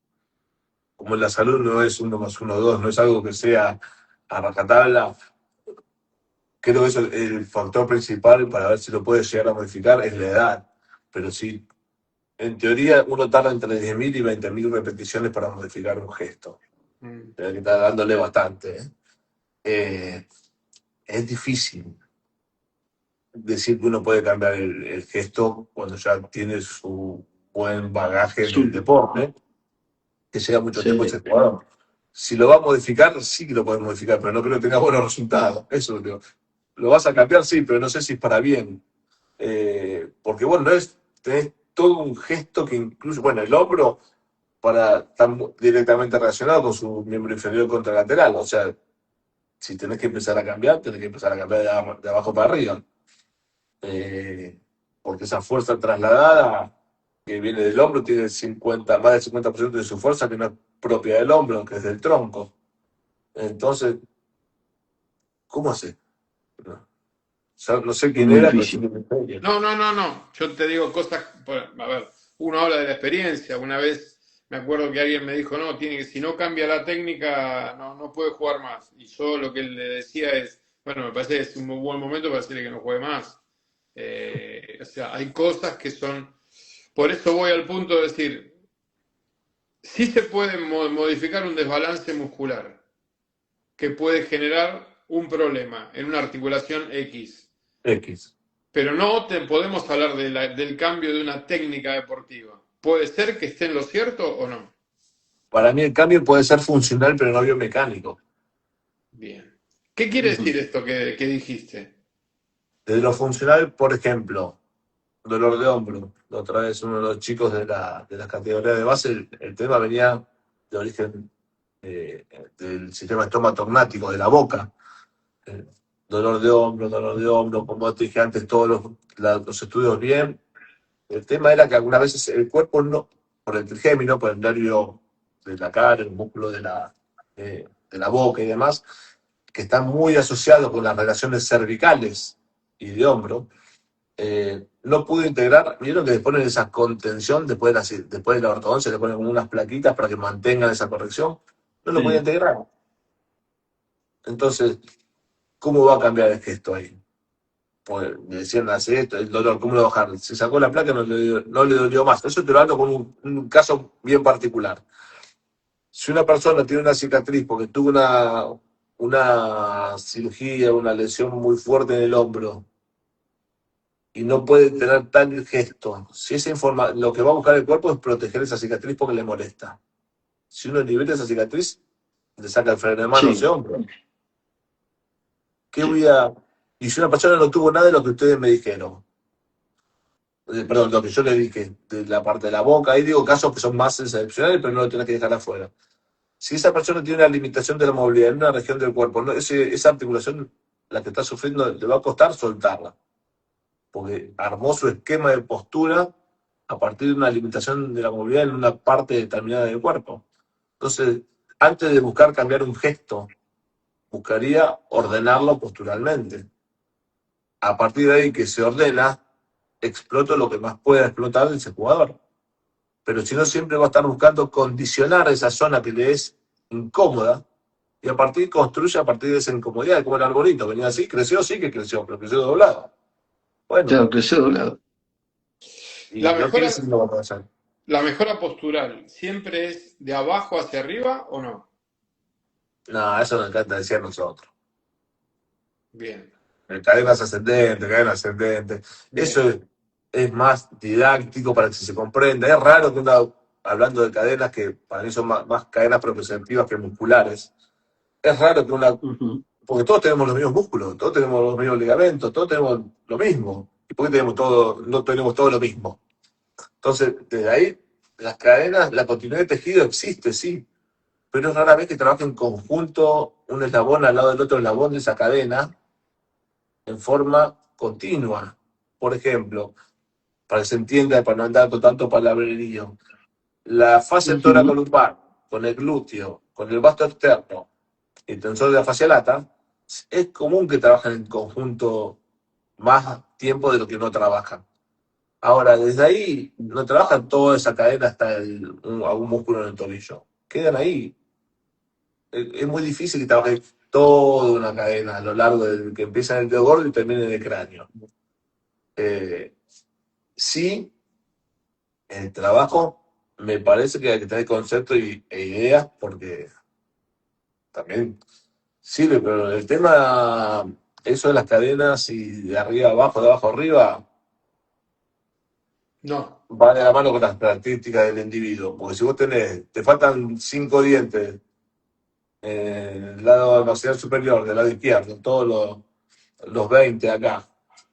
Como la salud no es 1 más 1 2, no es algo que sea a rajatabla, creo que eso es el factor principal para ver si lo puede llegar a modificar es la edad. Pero sí, en teoría uno tarda entre 10.000 y 20.000 repeticiones para modificar un gesto. Mm. Pero que está dándole bastante. Eh, es difícil decir que uno puede cambiar el gesto cuando ya tiene su buen bagaje en el Su- deporte, que lleva mucho tiempo ese sí, jugador. Si lo va a modificar, sí que lo puede modificar, pero no creo que tenga buenos resultados. Eso lo digo. Lo vas a cambiar, sí, pero no sé si es para bien. Porque bueno, no es, tenés todo un gesto que incluye, bueno, el hombro para estar directamente relacionado con su miembro inferior contralateral. O sea, si tenés que empezar a cambiar, tenés que empezar a cambiar de abajo para arriba. Eh, Porque esa fuerza trasladada que viene del hombro tiene 50, más del 50% de su fuerza que no es propia del hombro, que es del tronco. Entonces, ¿cómo hace? No, no sé quién muy era, pero sí difícil. que me enseña. No, no, no, no. Yo te digo cosas, a ver, uno habla de la experiencia. Una vez me acuerdo que alguien me dijo, no, si no cambia la técnica, no puede jugar más. Y yo lo que le decía es, bueno, me parece que es un muy buen momento para decirle que no juegue más. O sea, hay cosas que son. Por eso voy al punto de decir, sí se puede modificar un desbalance muscular que puede generar un problema en una articulación X. X. Pero no podemos hablar del cambio de una técnica deportiva. ¿Puede ser que esté en lo cierto o no? Para mí el cambio puede ser funcional, pero no biomecánico. Bien. ¿Qué quiere decir esto que dijiste? Desde lo funcional, por ejemplo, dolor de hombro. La otra vez uno de los chicos de las categorías de base, el tema venía de origen del sistema estomatognático, de la boca. Eh, dolor de hombro, como te dije antes, todos los estudios bien. El tema era que algunas veces el cuerpo no, por el trigémino, por el nervio de la cara, el músculo de la boca y demás, que están muy asociados con las relaciones cervicales y de hombro, no pudo integrar. Vieron que le ponen esa contención después de la ortodoncia, le ponen como unas plaquitas para que mantengan esa corrección. No lo podía Sí, integrar. Entonces, ¿cómo va a cambiar el gesto ahí? Pues me decían, hace esto, el dolor, ¿cómo lo bajar? Se sacó la placa, no le dolió más. Eso te lo hablo con un caso bien particular. Si una persona tiene una cicatriz porque tuvo una cirugía, una lesión muy fuerte en el hombro y no puede tener tal gesto, si esa lo que va a buscar el cuerpo es proteger esa cicatriz porque le molesta. Si uno libera esa cicatriz, le saca el freno de mano ese sí, hombro. ¿Qué voy sí, a...? Y si una persona no tuvo nada de lo que ustedes me dijeron, perdón, lo que yo le dije, de la parte de la boca, ahí digo casos que son más excepcionales, pero no lo tenés que dejar afuera. Si esa persona tiene una limitación de la movilidad en una región del cuerpo, ¿no? Esa articulación, la que está sufriendo, le va a costar soltarla, porque armó su esquema de postura a partir de una limitación de la movilidad en una parte determinada del cuerpo. Entonces, antes de buscar cambiar un gesto, buscaría ordenarlo posturalmente. A partir de ahí que se ordena, exploto lo que más pueda explotar de ese jugador. Pero si no, siempre va a estar buscando condicionar esa zona que le es incómoda y a partir construye a partir de esa incomodidad, como el arbolito, venía así, creció, sí que creció, pero creció doblado. Bueno, claro, creció doblado. ¿La y no quiere mejora, decir que no va a hacer. la mejora postural siempre es de abajo hacia arriba o no? No, eso nos encanta decir a nosotros. Bien. cadenas ascendentes, cadenas ascendentes. Eso Bien. es más didáctico para que se comprenda. Es raro que hablando de cadenas que para mí son más cadenas proprioceptivas que musculares, es raro que Ujú. porque todos tenemos los mismos músculos, todos tenemos los mismos ligamentos, todos tenemos lo mismo. ¿Y por qué no tenemos todo lo mismo? Entonces, desde ahí, las cadenas, la continuidad de tejido existe, sí, pero es rara vez que trabajen en conjunto un eslabón al lado del otro eslabón de esa cadena en forma continua. Por ejemplo, para que se entienda, para no andar con tanto palabrerío, la fase Ujú. toracolumbar con el glúteo, con el vasto externo y el tensor de la fascia lata, es común que trabajen en conjunto más tiempo de lo que no trabajan. Ahora, desde ahí no trabajan toda esa cadena hasta algún músculo en el tobillo. Quedan ahí. Es muy difícil que trabajen toda una cadena a lo largo del que empieza en el dedo gordo y termina en el cráneo. Eh, sí, el trabajo me parece que hay que tener conceptos e ideas porque también sirve, pero el tema, eso de las cadenas y de arriba abajo, de abajo arriba, No. va de la mano con las características del individuo. Porque si vos te faltan 5 dientes en el lado maxilar superior, del lado izquierdo, todos los 20 acá,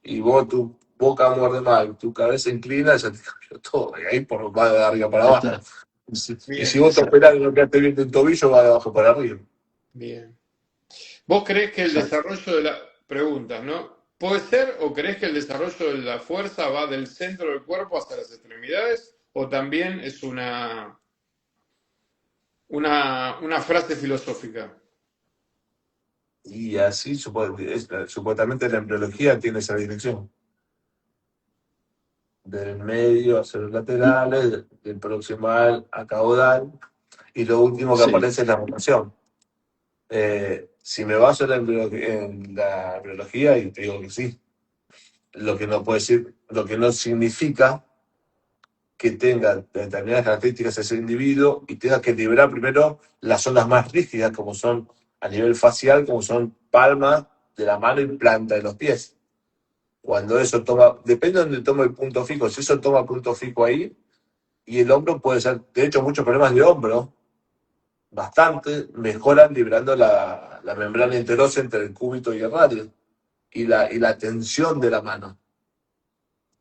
y vos tu boca muerde mal, tu cabeza inclina, ya te cambió todo. Y ahí va de arriba para abajo. Está, Y si Bien, vos te exacto. operás y no quedaste bien de un tobillo, va de abajo para arriba. bien. ¿Vos creés que el Exacto. desarrollo de la... Preguntas, ¿no? ¿Puede ser o creés que el desarrollo de la fuerza va del centro del cuerpo hasta las extremidades? ¿O también es una frase filosófica? Y así supuestamente la embriología tiene esa dirección. Del medio hacia los laterales, del proximal a caudal, y lo último que Sí, aparece es la rotación. Si me baso en la embriología, y te digo que sí, lo que no puede decir, lo que no significa que tenga determinadas características ese individuo y tenga que liberar primero las zonas más rígidas, como son a nivel facial, como son palma de la mano y planta de los pies. Cuando eso toma, depende de donde toma el punto fijo, si eso toma punto fijo ahí, y el hombro puede ser, de hecho, muchos problemas de hombro, bastante, mejoran liberando la membrana interósea entre el cúbito y el radio, y la tensión de la mano.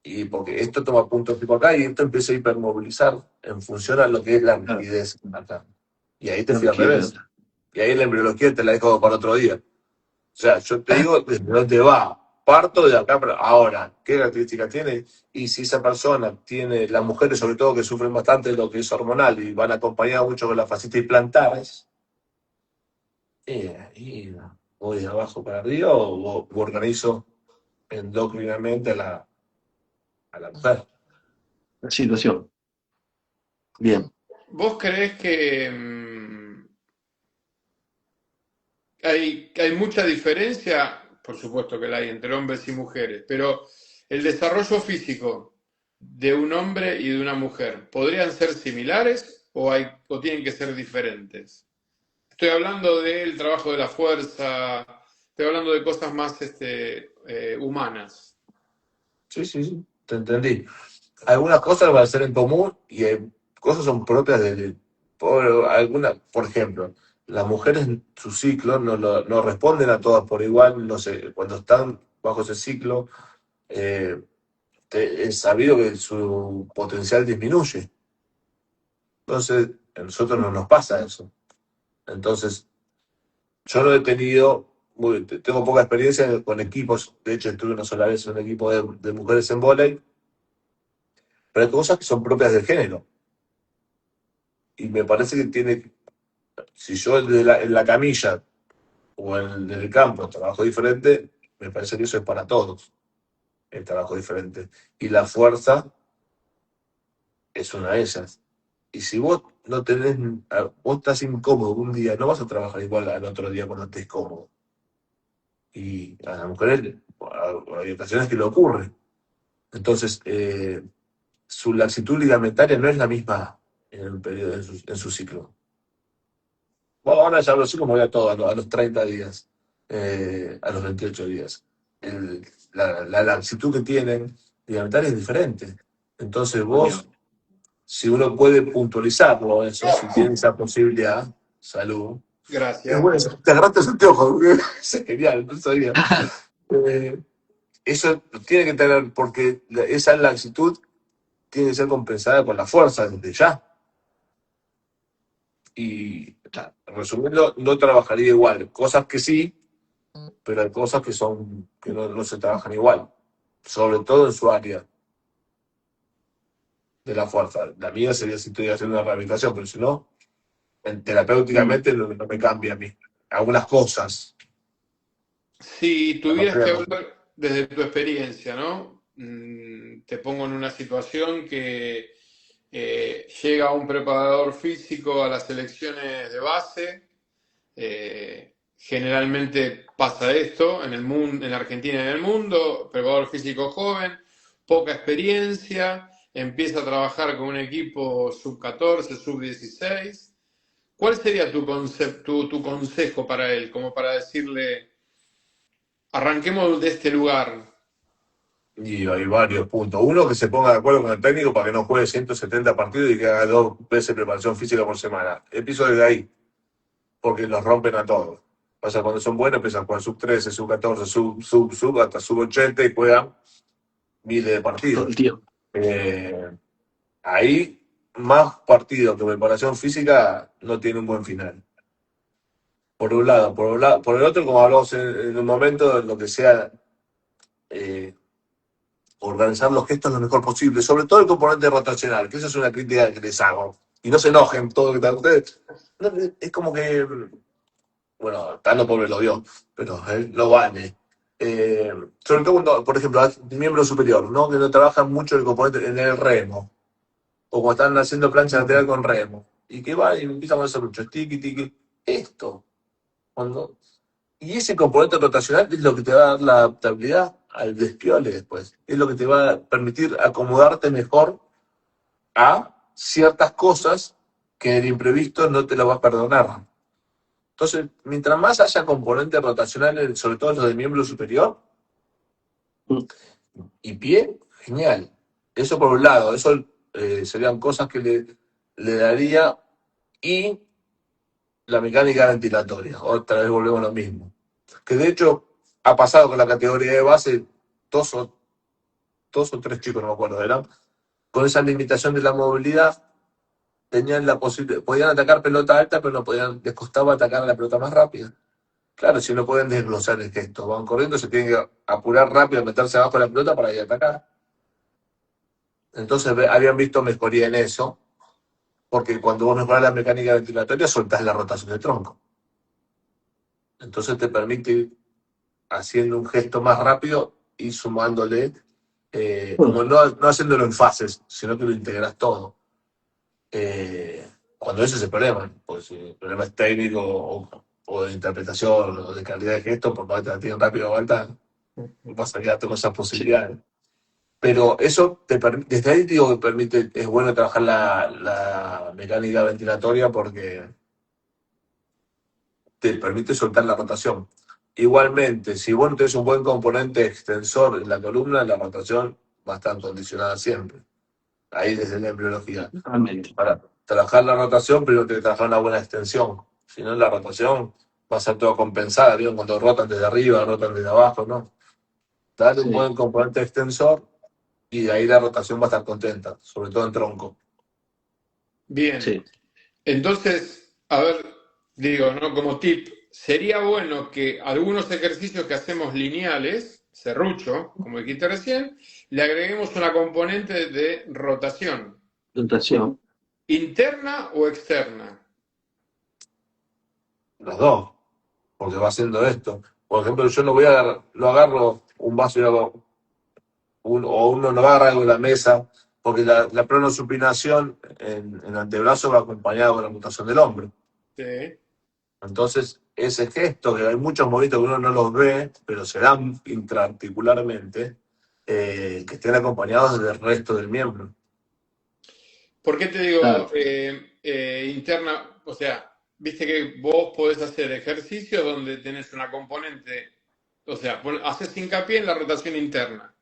Y porque esto toma punto fijo acá y esto empieza a hipermovilizar en función a lo que es la claro, rigidez acá. Y ahí te la fui al rigidez. revés. Y ahí la embriología te la dejo para otro día. O sea, yo te digo desde dónde va. Parto de acá, pero ahora, ¿qué características tiene? Y si esa persona tiene, las mujeres sobre todo que sufren bastante de lo que es hormonal y van acompañadas mucho con las fascitis plantares, y voy de abajo para arriba o organizo endocrinamente a la mujer. La situación. Bien. ¿Vos creés que hay mucha diferencia? Por supuesto que la hay entre hombres y mujeres, pero el desarrollo físico de un hombre y de una mujer, ¿podrían ser similares o tienen que ser diferentes? Estoy hablando del trabajo de la fuerza, estoy hablando de cosas más humanas. Sí, sí, sí, te entendí. Algunas cosas van a ser en común y hay cosas son propias por ejemplo, las mujeres en su ciclo no responden a todas por igual, no sé, cuando están bajo ese ciclo, eh, es sabido que su potencial disminuye. Entonces, a nosotros no nos pasa eso. Entonces, yo no he tenido, tengo poca experiencia con equipos, de hecho estuve una sola vez en un equipo de mujeres en vóley, pero hay cosas que son propias del género. Y me parece que si yo en la camilla o en el campo trabajo diferente, me parece que eso es para todos, el trabajo diferente. Y la fuerza es una de ellas. Y si vos no tenés, vos estás incómodo un día, no vas a trabajar igual al otro día cuando estés cómodo. Y a las mujeres hay ocasiones que le ocurre. Entonces, su laxitud ligamentaria no es la misma en el periodo, en su ciclo. Bueno, ahora ya lo sé como voy a todo, a los 30 días, a los 28 días. el- la laxitud que tienen ligamentaria es diferente. Entonces Obvio. vos, si uno puede puntualizarlo, eso, si tiene esa posibilidad, salud. Es Gracias. bueno, te agarraste ese anteojo, es genial, no sabía. Eh, Eso tiene que tener, porque esa laxitud tiene que ser compensada con la fuerza desde ya. Y resumiendo, no trabajaría igual. Cosas que sí, pero hay cosas que no se trabajan igual. Sobre todo en su área de la fuerza. La mía sería si estoy haciendo una rehabilitación, pero si no, Mm. terapéuticamente no me cambia a mí. Algunas cosas. Si No tuvieras que creo. hablar desde tu experiencia, ¿no? Te pongo en una situación que llega un preparador físico a las selecciones de base. Generalmente pasa esto en el mundo, en Argentina y en el mundo, preparador físico joven, poca experiencia, empieza a trabajar con un equipo sub 14, sub 16. ¿Cuál sería tu consejo para él? Como para decirle, arranquemos de este lugar. Y hay varios puntos. Uno, que se ponga de acuerdo con el técnico para que no juegue 170 partidos y que haga 2 veces preparación física por semana. Empiezo desde ahí, porque los rompen a todos. O sea, cuando son buenos empiezan a jugar sub 13, sub 14, hasta sub 80 y juegan miles de Todo el partidos. tiempo. Eh, Ahí, más partidos que preparación física no tiene un buen final. Por un lado. Por el otro, como hablamos en un momento, lo que sea eh, organizar los gestos lo mejor posible, sobre todo el componente rotacional, que esa es una crítica que les hago. Y no se enojen todo lo que están ustedes. No, es como que, bueno, Tano pobre lo vio, pero él lo vale. Sobre todo cuando, por ejemplo, hay miembro superior, ¿no? Que no trabajan mucho el componente en el remo, o cuando están haciendo plancha Mm. lateral con remo, y que van y empiezan a hacer mucho tiki, tiki. Esto, cuando y ese componente rotacional es lo que te va a dar la adaptabilidad al despiole después. Es lo que te va a permitir acomodarte mejor a ciertas cosas que el imprevisto no te lo va a perdonar. Entonces, mientras más haya componentes rotacionales, sobre todo los del miembro superior Mm. y pie, genial. Eso por un lado, eso serían cosas que le daría. Y la mecánica ventilatoria, otra vez volvemos a lo mismo. Que de hecho ha pasado con la categoría de base dos o, 2 o 3 chicos, no me acuerdo, eran, con esa limitación de la movilidad, tenían la posibilidad, podían atacar pelota alta, pero no podían, les costaba atacar a la pelota más rápida. Claro, si no pueden desglosar el gesto, van corriendo, se tienen que apurar rápido, meterse abajo de la pelota para ir a atacar. Entonces habían visto mejoría en eso, porque cuando vos mejoras la mecánica ventilatoria, soltás la rotación del tronco. Entonces te permite ir haciendo un gesto más rápido y sumándole, Mm. como no haciéndolo en fases, sino que lo integras todo. Cuando ese es el problema, pues si el problema es técnico o de interpretación o de calidad de gesto, por más que te la tienen rápido o alta, vas a quedarte con esas Sí. posibilidades. Pero eso desde ahí digo que permite, es bueno trabajar la mecánica ventilatoria porque te permite soltar la rotación. Igualmente, si vos no tenés un buen componente extensor en la columna, la rotación va a estar condicionada siempre. Ahí desde la embriología. Totalmente. Para trabajar la rotación, primero tienes que trabajar una buena extensión. Si no, la rotación va a ser toda compensada. ¿Vieron? Cuando rotan desde arriba, rotan desde abajo, ¿no? Dale un Sí. buen componente extensor y de ahí la rotación va a estar contenta, sobre todo en tronco. Bien. Sí. Entonces, a ver, digo, ¿no? Como tip, sería bueno que algunos ejercicios que hacemos lineales, serrucho, como dijiste recién, le agreguemos una componente de rotación, Tentación. interna o externa. Los dos, porque va haciendo esto. Por ejemplo, yo no voy a agarrar, no agarro un vaso y hago o uno no agarra algo de la mesa, porque la pronosupinación en antebrazo va acompañada con la mutación del hombro. Sí. Entonces, ese gesto, que hay muchos movimientos que uno no los ve, pero se dan intraarticularmente, que estén acompañados del resto del miembro. ¿Por qué te Claro. digo interna? O sea, viste que vos podés hacer ejercicios donde tenés una componente o sea, haces hincapié en la rotación interna.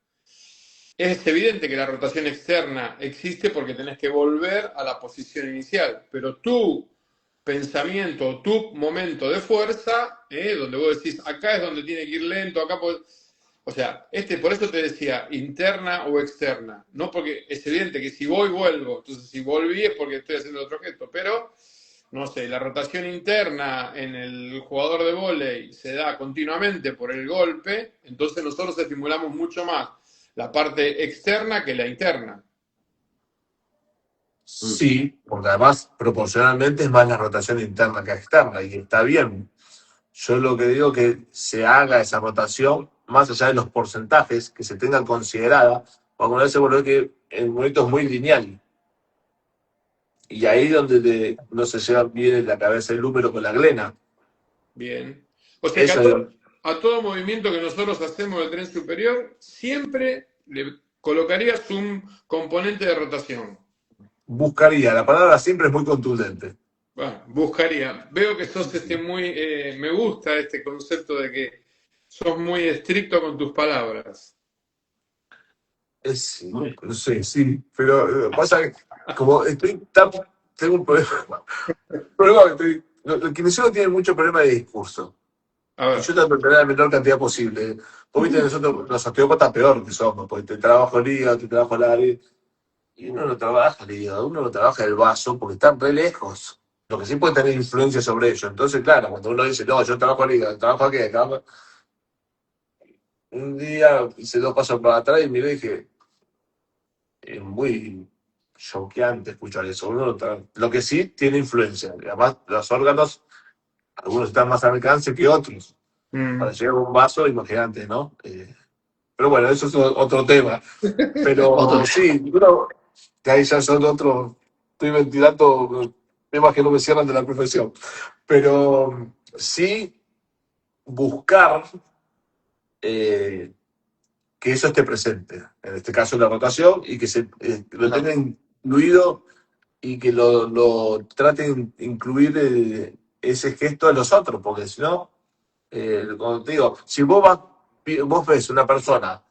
Es evidente que la rotación externa existe porque tenés que volver a la posición inicial, pero tu pensamiento, tu momento de fuerza, donde vos decís, acá es donde tiene que ir lento, o sea, por eso te decía, interna o externa, no porque es evidente que si voy, vuelvo, entonces si volví es porque estoy haciendo otro gesto, pero no sé, la rotación interna en el jugador de vóley se da continuamente por el golpe, entonces nosotros estimulamos mucho más la parte externa que la interna. Sí, porque además proporcionalmente es más la rotación interna que externa y está bien. Yo lo que digo que se haga esa rotación, más allá de los porcentajes que se tengan considerada, porque una vez se vuelve que el movimiento es muy lineal. Y ahí donde no se lleva bien en la cabeza el número con la glena. Bien. O sea que Eso es, a todo movimiento que nosotros hacemos del tren superior, siempre le colocarías un componente de rotación. buscaría, la palabra siempre es muy contundente. Bueno, buscaría. Veo que sos me gusta este concepto de que sos muy estricto con tus palabras. No sé, sí, pero pasa que como estoy tan, tengo un problema, problema que el kinesiólogo tiene mucho problema de discurso. A Y ver. yo trato de tener la menor cantidad posible. Vos viste, nosotros, los osteópatas, peor que somos, porque te trabajo el hígado, te trabajo la área. Y uno no trabaja el hígado, uno no trabaja el vaso, porque están re lejos. Lo que sí puede tener influencia sobre ello. Entonces, claro, cuando uno dice, no, yo trabajo el hígado, trabajo aquí, trabajo... Un día hice 2 pasos para atrás y miré y dije, es muy choqueante escuchar eso. Lo que sí tiene influencia. Y además, los órganos, algunos están más al alcance que otros. Para Mm. llegar a un vaso, imagínate, ¿no? Pero bueno, eso es otro tema. Otro Pero tema. sí, que ahí ya son otros. Estoy ventilando temas que no me cierran de la profesión. Pero sí buscar eh, que eso esté presente. En este caso, la rotación y que lo Claro. tenga incluido y que lo traten de incluir ese gesto de los otros, porque si no, como te digo, si vos ves una persona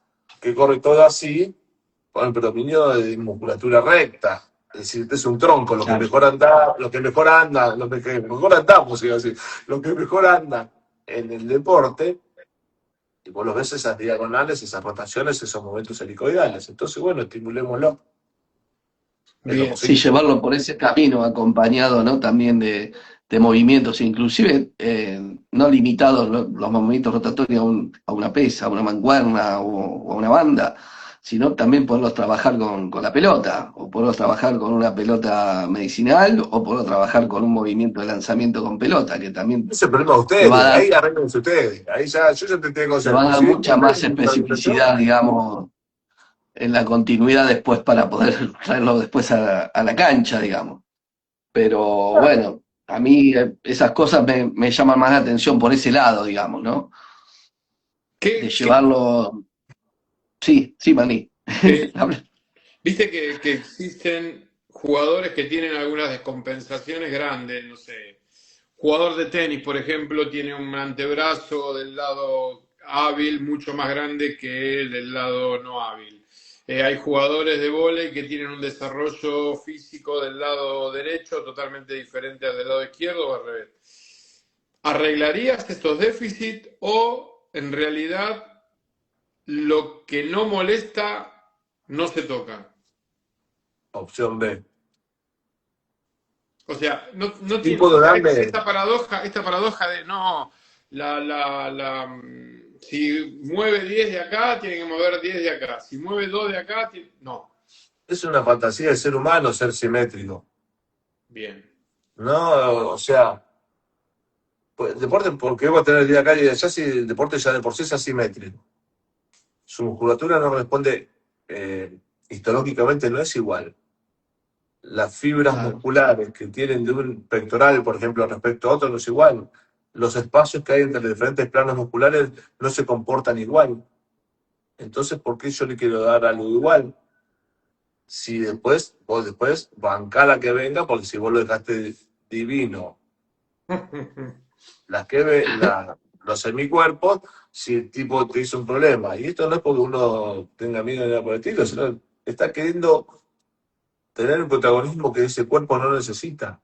que corre todo así, con el predominio de musculatura recta, es decir, es un tronco, lo que Claro. mejor anda, lo que mejor anda, lo que mejor andamos, iba a decir, lo que mejor anda en el deporte, y vos los ves esas diagonales, esas rotaciones, esos momentos helicoidales. Entonces, bueno, estimulémoslo en lo Bien. Sí, posible. llevarlo por ese camino acompañado, ¿no? También de movimientos, inclusive no limitados los movimientos rotatorios a una pesa, a una mancuerna o a una banda, sino también poderlos trabajar con la pelota, o poderlos trabajar con una pelota medicinal, o poderlos trabajar con un movimiento de lanzamiento con pelota, que también Ese es el problema de le va a ustedes, dar, ahí arreglense ustedes. Ahí ya, yo ya te tengo le va a concepto. dar Si mucha ustedes más tienen una limitación, especificidad, digamos, en la continuidad después para poder traerlo después a la cancha, digamos. Pero bueno, a mí esas cosas me llaman más la atención por ese lado, digamos, ¿no? De ¿Qué, qué, llevarlo. Sí, sí, Maní. eh, Habla. viste que existen jugadores que tienen algunas descompensaciones grandes, no sé. Jugador de tenis, por ejemplo, tiene un antebrazo del lado hábil mucho más grande que el del lado no hábil. Hay jugadores de vóley que tienen un desarrollo físico del lado derecho totalmente diferente al del lado izquierdo o al revés. ¿Arreglarías estos déficits o en realidad lo que no molesta no se toca? opción B. O sea, no Sí tiene, o puedo sea, darle, esta paradoja de no, si mueve 10 de acá, tiene que mover 10 de acá. Si mueve 2 de acá, no. es una fantasía del ser humano ser simétrico. Bien. No, o sea, pues, el deporte, porque va a tener el día acá y de allá si el deporte ya de por sí es asimétrico. Su musculatura no responde, histológicamente no es igual. Las fibras Claro. musculares que tienen de un pectoral, por ejemplo, respecto a otro, no es igual. Los espacios que hay entre los diferentes planos musculares no se comportan igual. Entonces, ¿por qué yo le quiero dar algo igual? Si después, vos después, bancá la que venga, porque si vos lo dejaste divino, la que ve, la, los semicuerpos si el tipo te hizo un problema. Y esto no es porque uno tenga miedo de nada por el estilo, sino está queriendo tener un protagonismo que ese cuerpo no necesita.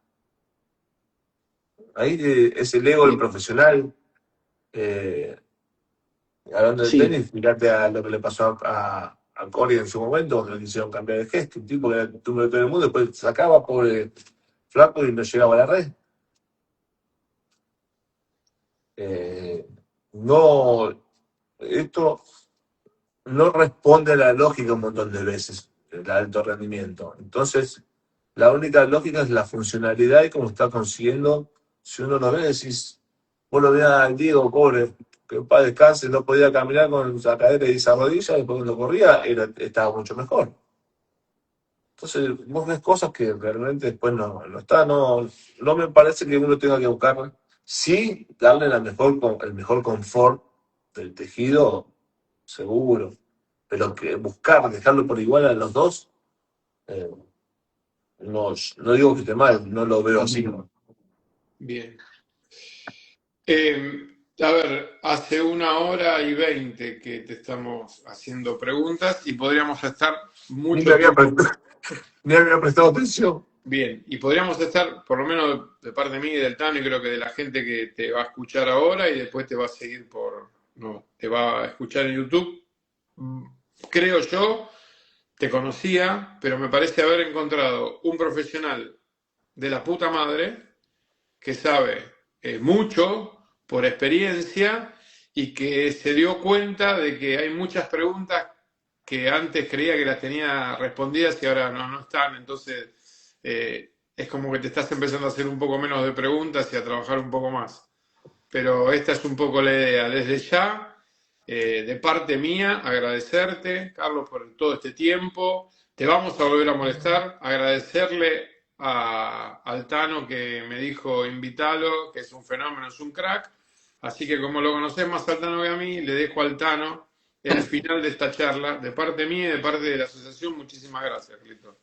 Ahí es el ego del Sí, profesional. eh, Hablando de sí, tenis, fíjate a lo que le pasó a Corey en su momento, que le hicieron cambiar de gesto. Un tipo que era el número de todo el mundo, después sacaba por el flaco y no llegaba a la red. Eh, no, esto no responde a la lógica un montón de veces, el alto rendimiento. Entonces, la única lógica es la funcionalidad y cómo está consiguiendo. Si uno lo ve, decís, vos lo veas al Diego, pobre, que en paz descanse, no podía caminar con esa cadera y esa rodilla, después cuando corría estaba mucho mejor. Entonces, vos ves cosas que realmente después no está, no me parece que uno tenga que buscar, sí, darle el mejor confort del tejido, seguro, pero que buscar, dejarlo por igual a los dos, eh, no digo que esté mal, no lo veo así. Bien. A ver, hace 1 hora y 20 que te estamos haciendo preguntas y podríamos estar Ni me mucho había tiempo. prestado, ni había prestado atención. Bien, y podríamos estar, por lo menos de parte mía y del Tano, y creo que de la gente que te va a escuchar ahora y después te va a seguir no, te va a escuchar en YouTube. Mm, Creo yo, te conocía, pero me parece haber encontrado un profesional de la puta madre que sabe mucho por experiencia y que se dio cuenta de que hay muchas preguntas que antes creía que las tenía respondidas y ahora no están. Entonces, es como que te estás empezando a hacer un poco menos de preguntas y a trabajar un poco más. Pero esta es un poco la idea. Desde ya, de parte mía, agradecerte, Carlos, por todo este tiempo. Te vamos a volver a molestar, agradecerle a Altano que me dijo invítalo, que es un fenómeno, es un crack. Así que como lo conocés más Altano que a mí, le dejo a Altano el final de esta charla. De parte mía y de parte de la asociación, muchísimas gracias, Carlitos.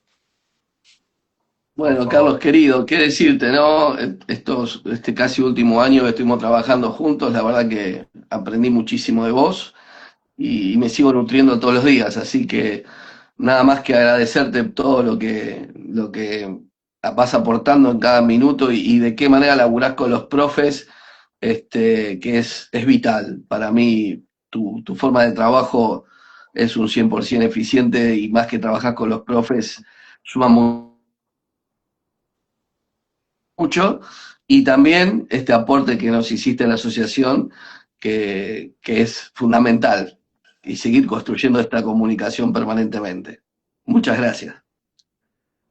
Por bueno, Carlos favor. querido, qué decirte, ¿no? Este casi último año que estuvimos trabajando juntos, la verdad que aprendí muchísimo de vos y me sigo nutriendo todos los días, así que nada más que agradecerte todo lo que vas aportando en cada minuto y de qué manera laburás con los profes, que es vital. Para mí, tu forma de trabajo es un 100% eficiente y más que trabajar con los profes, suma mucho. Y también este aporte que nos hiciste en la asociación, que es fundamental, y seguir construyendo esta comunicación permanentemente. Muchas gracias.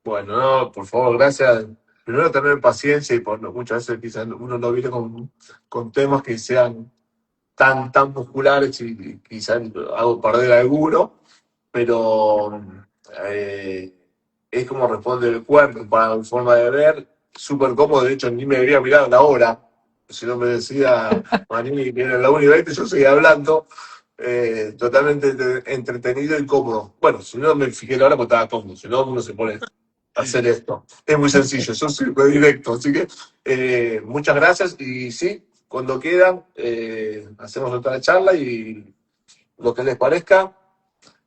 Bueno, no, por favor, gracias. Primero tener paciencia y muchas veces quizás uno no viene con temas que sean tan musculares y quizás hago perder a alguno, pero eh, es como responde el cuerpo para mi forma de ver, súper cómodo, de hecho ni me debería mirar la hora, si no me decía Manini que era la 1:20, yo seguía hablando, totalmente entretenido y cómodo. Bueno, si no me fijé la hora porque estaba cómodo, si no uno se pone a hacer esto. Es muy sencillo, yo soy directo, así que muchas gracias y sí, cuando quieran hacemos otra charla y lo que les parezca,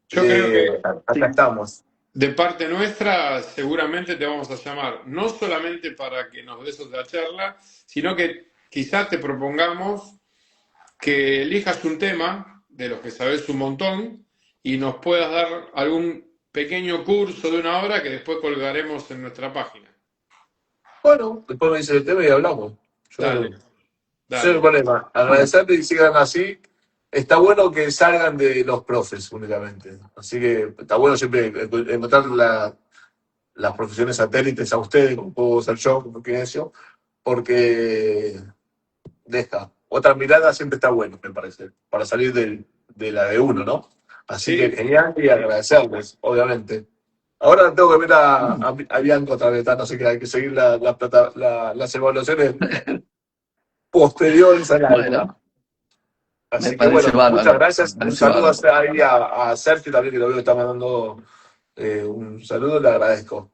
Yo creo que acá estamos. de parte nuestra, seguramente te vamos a llamar, no solamente para que nos des otra charla, sino que quizás te propongamos que elijas un tema de los que sabes un montón y nos puedas dar algún pequeño curso de 1 hora que después colgaremos en nuestra página. Bueno, después me dice el tema y hablamos. Yo, Dale, sin dale. problema. Bueno, Agradecerte y sigan así. Está bueno que salgan de los profes únicamente. Así que está bueno siempre encontrar las profesiones satélites a ustedes, como puedo ser yo, como Kinesio, porque deja. Otra mirada siempre está bueno, me parece, para salir de la de uno, ¿no? Así que Sí, genial y agradecerles, obviamente. Ahora tengo que ver a Bianco otra vez, no sé qué, hay que seguir las evaluaciones posteriores a la alta. bueno, me Así que parece bueno, muchas bárbaro, me gracias. Un parece saludo bárbaro. ahí a Sergio también, que lo veo que está mandando un saludo, le agradezco.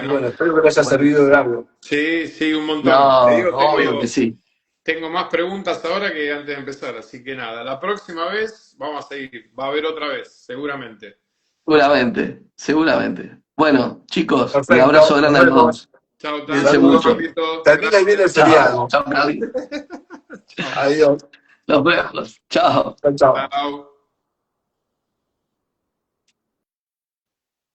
Y bueno, bueno, espero que le haya Bueno, servido de algo. sí, sí, un montón. Te no, digo, obvio que sí. tengo más preguntas ahora que antes de empezar, así que nada, la próxima vez vamos a seguir, va a haber otra vez, seguramente. Seguramente, seguramente. Bueno, chicos, un abrazo Perfecto, nos grande a los vemos. dos. Chao, Cuídense Tanto, Saludos. mucho. Carlitos, Termina bien el gracias. Chao, feriado. chao, Carlitos. Chao. Adiós. Nos vemos. Chao. Chao, chao. Chao.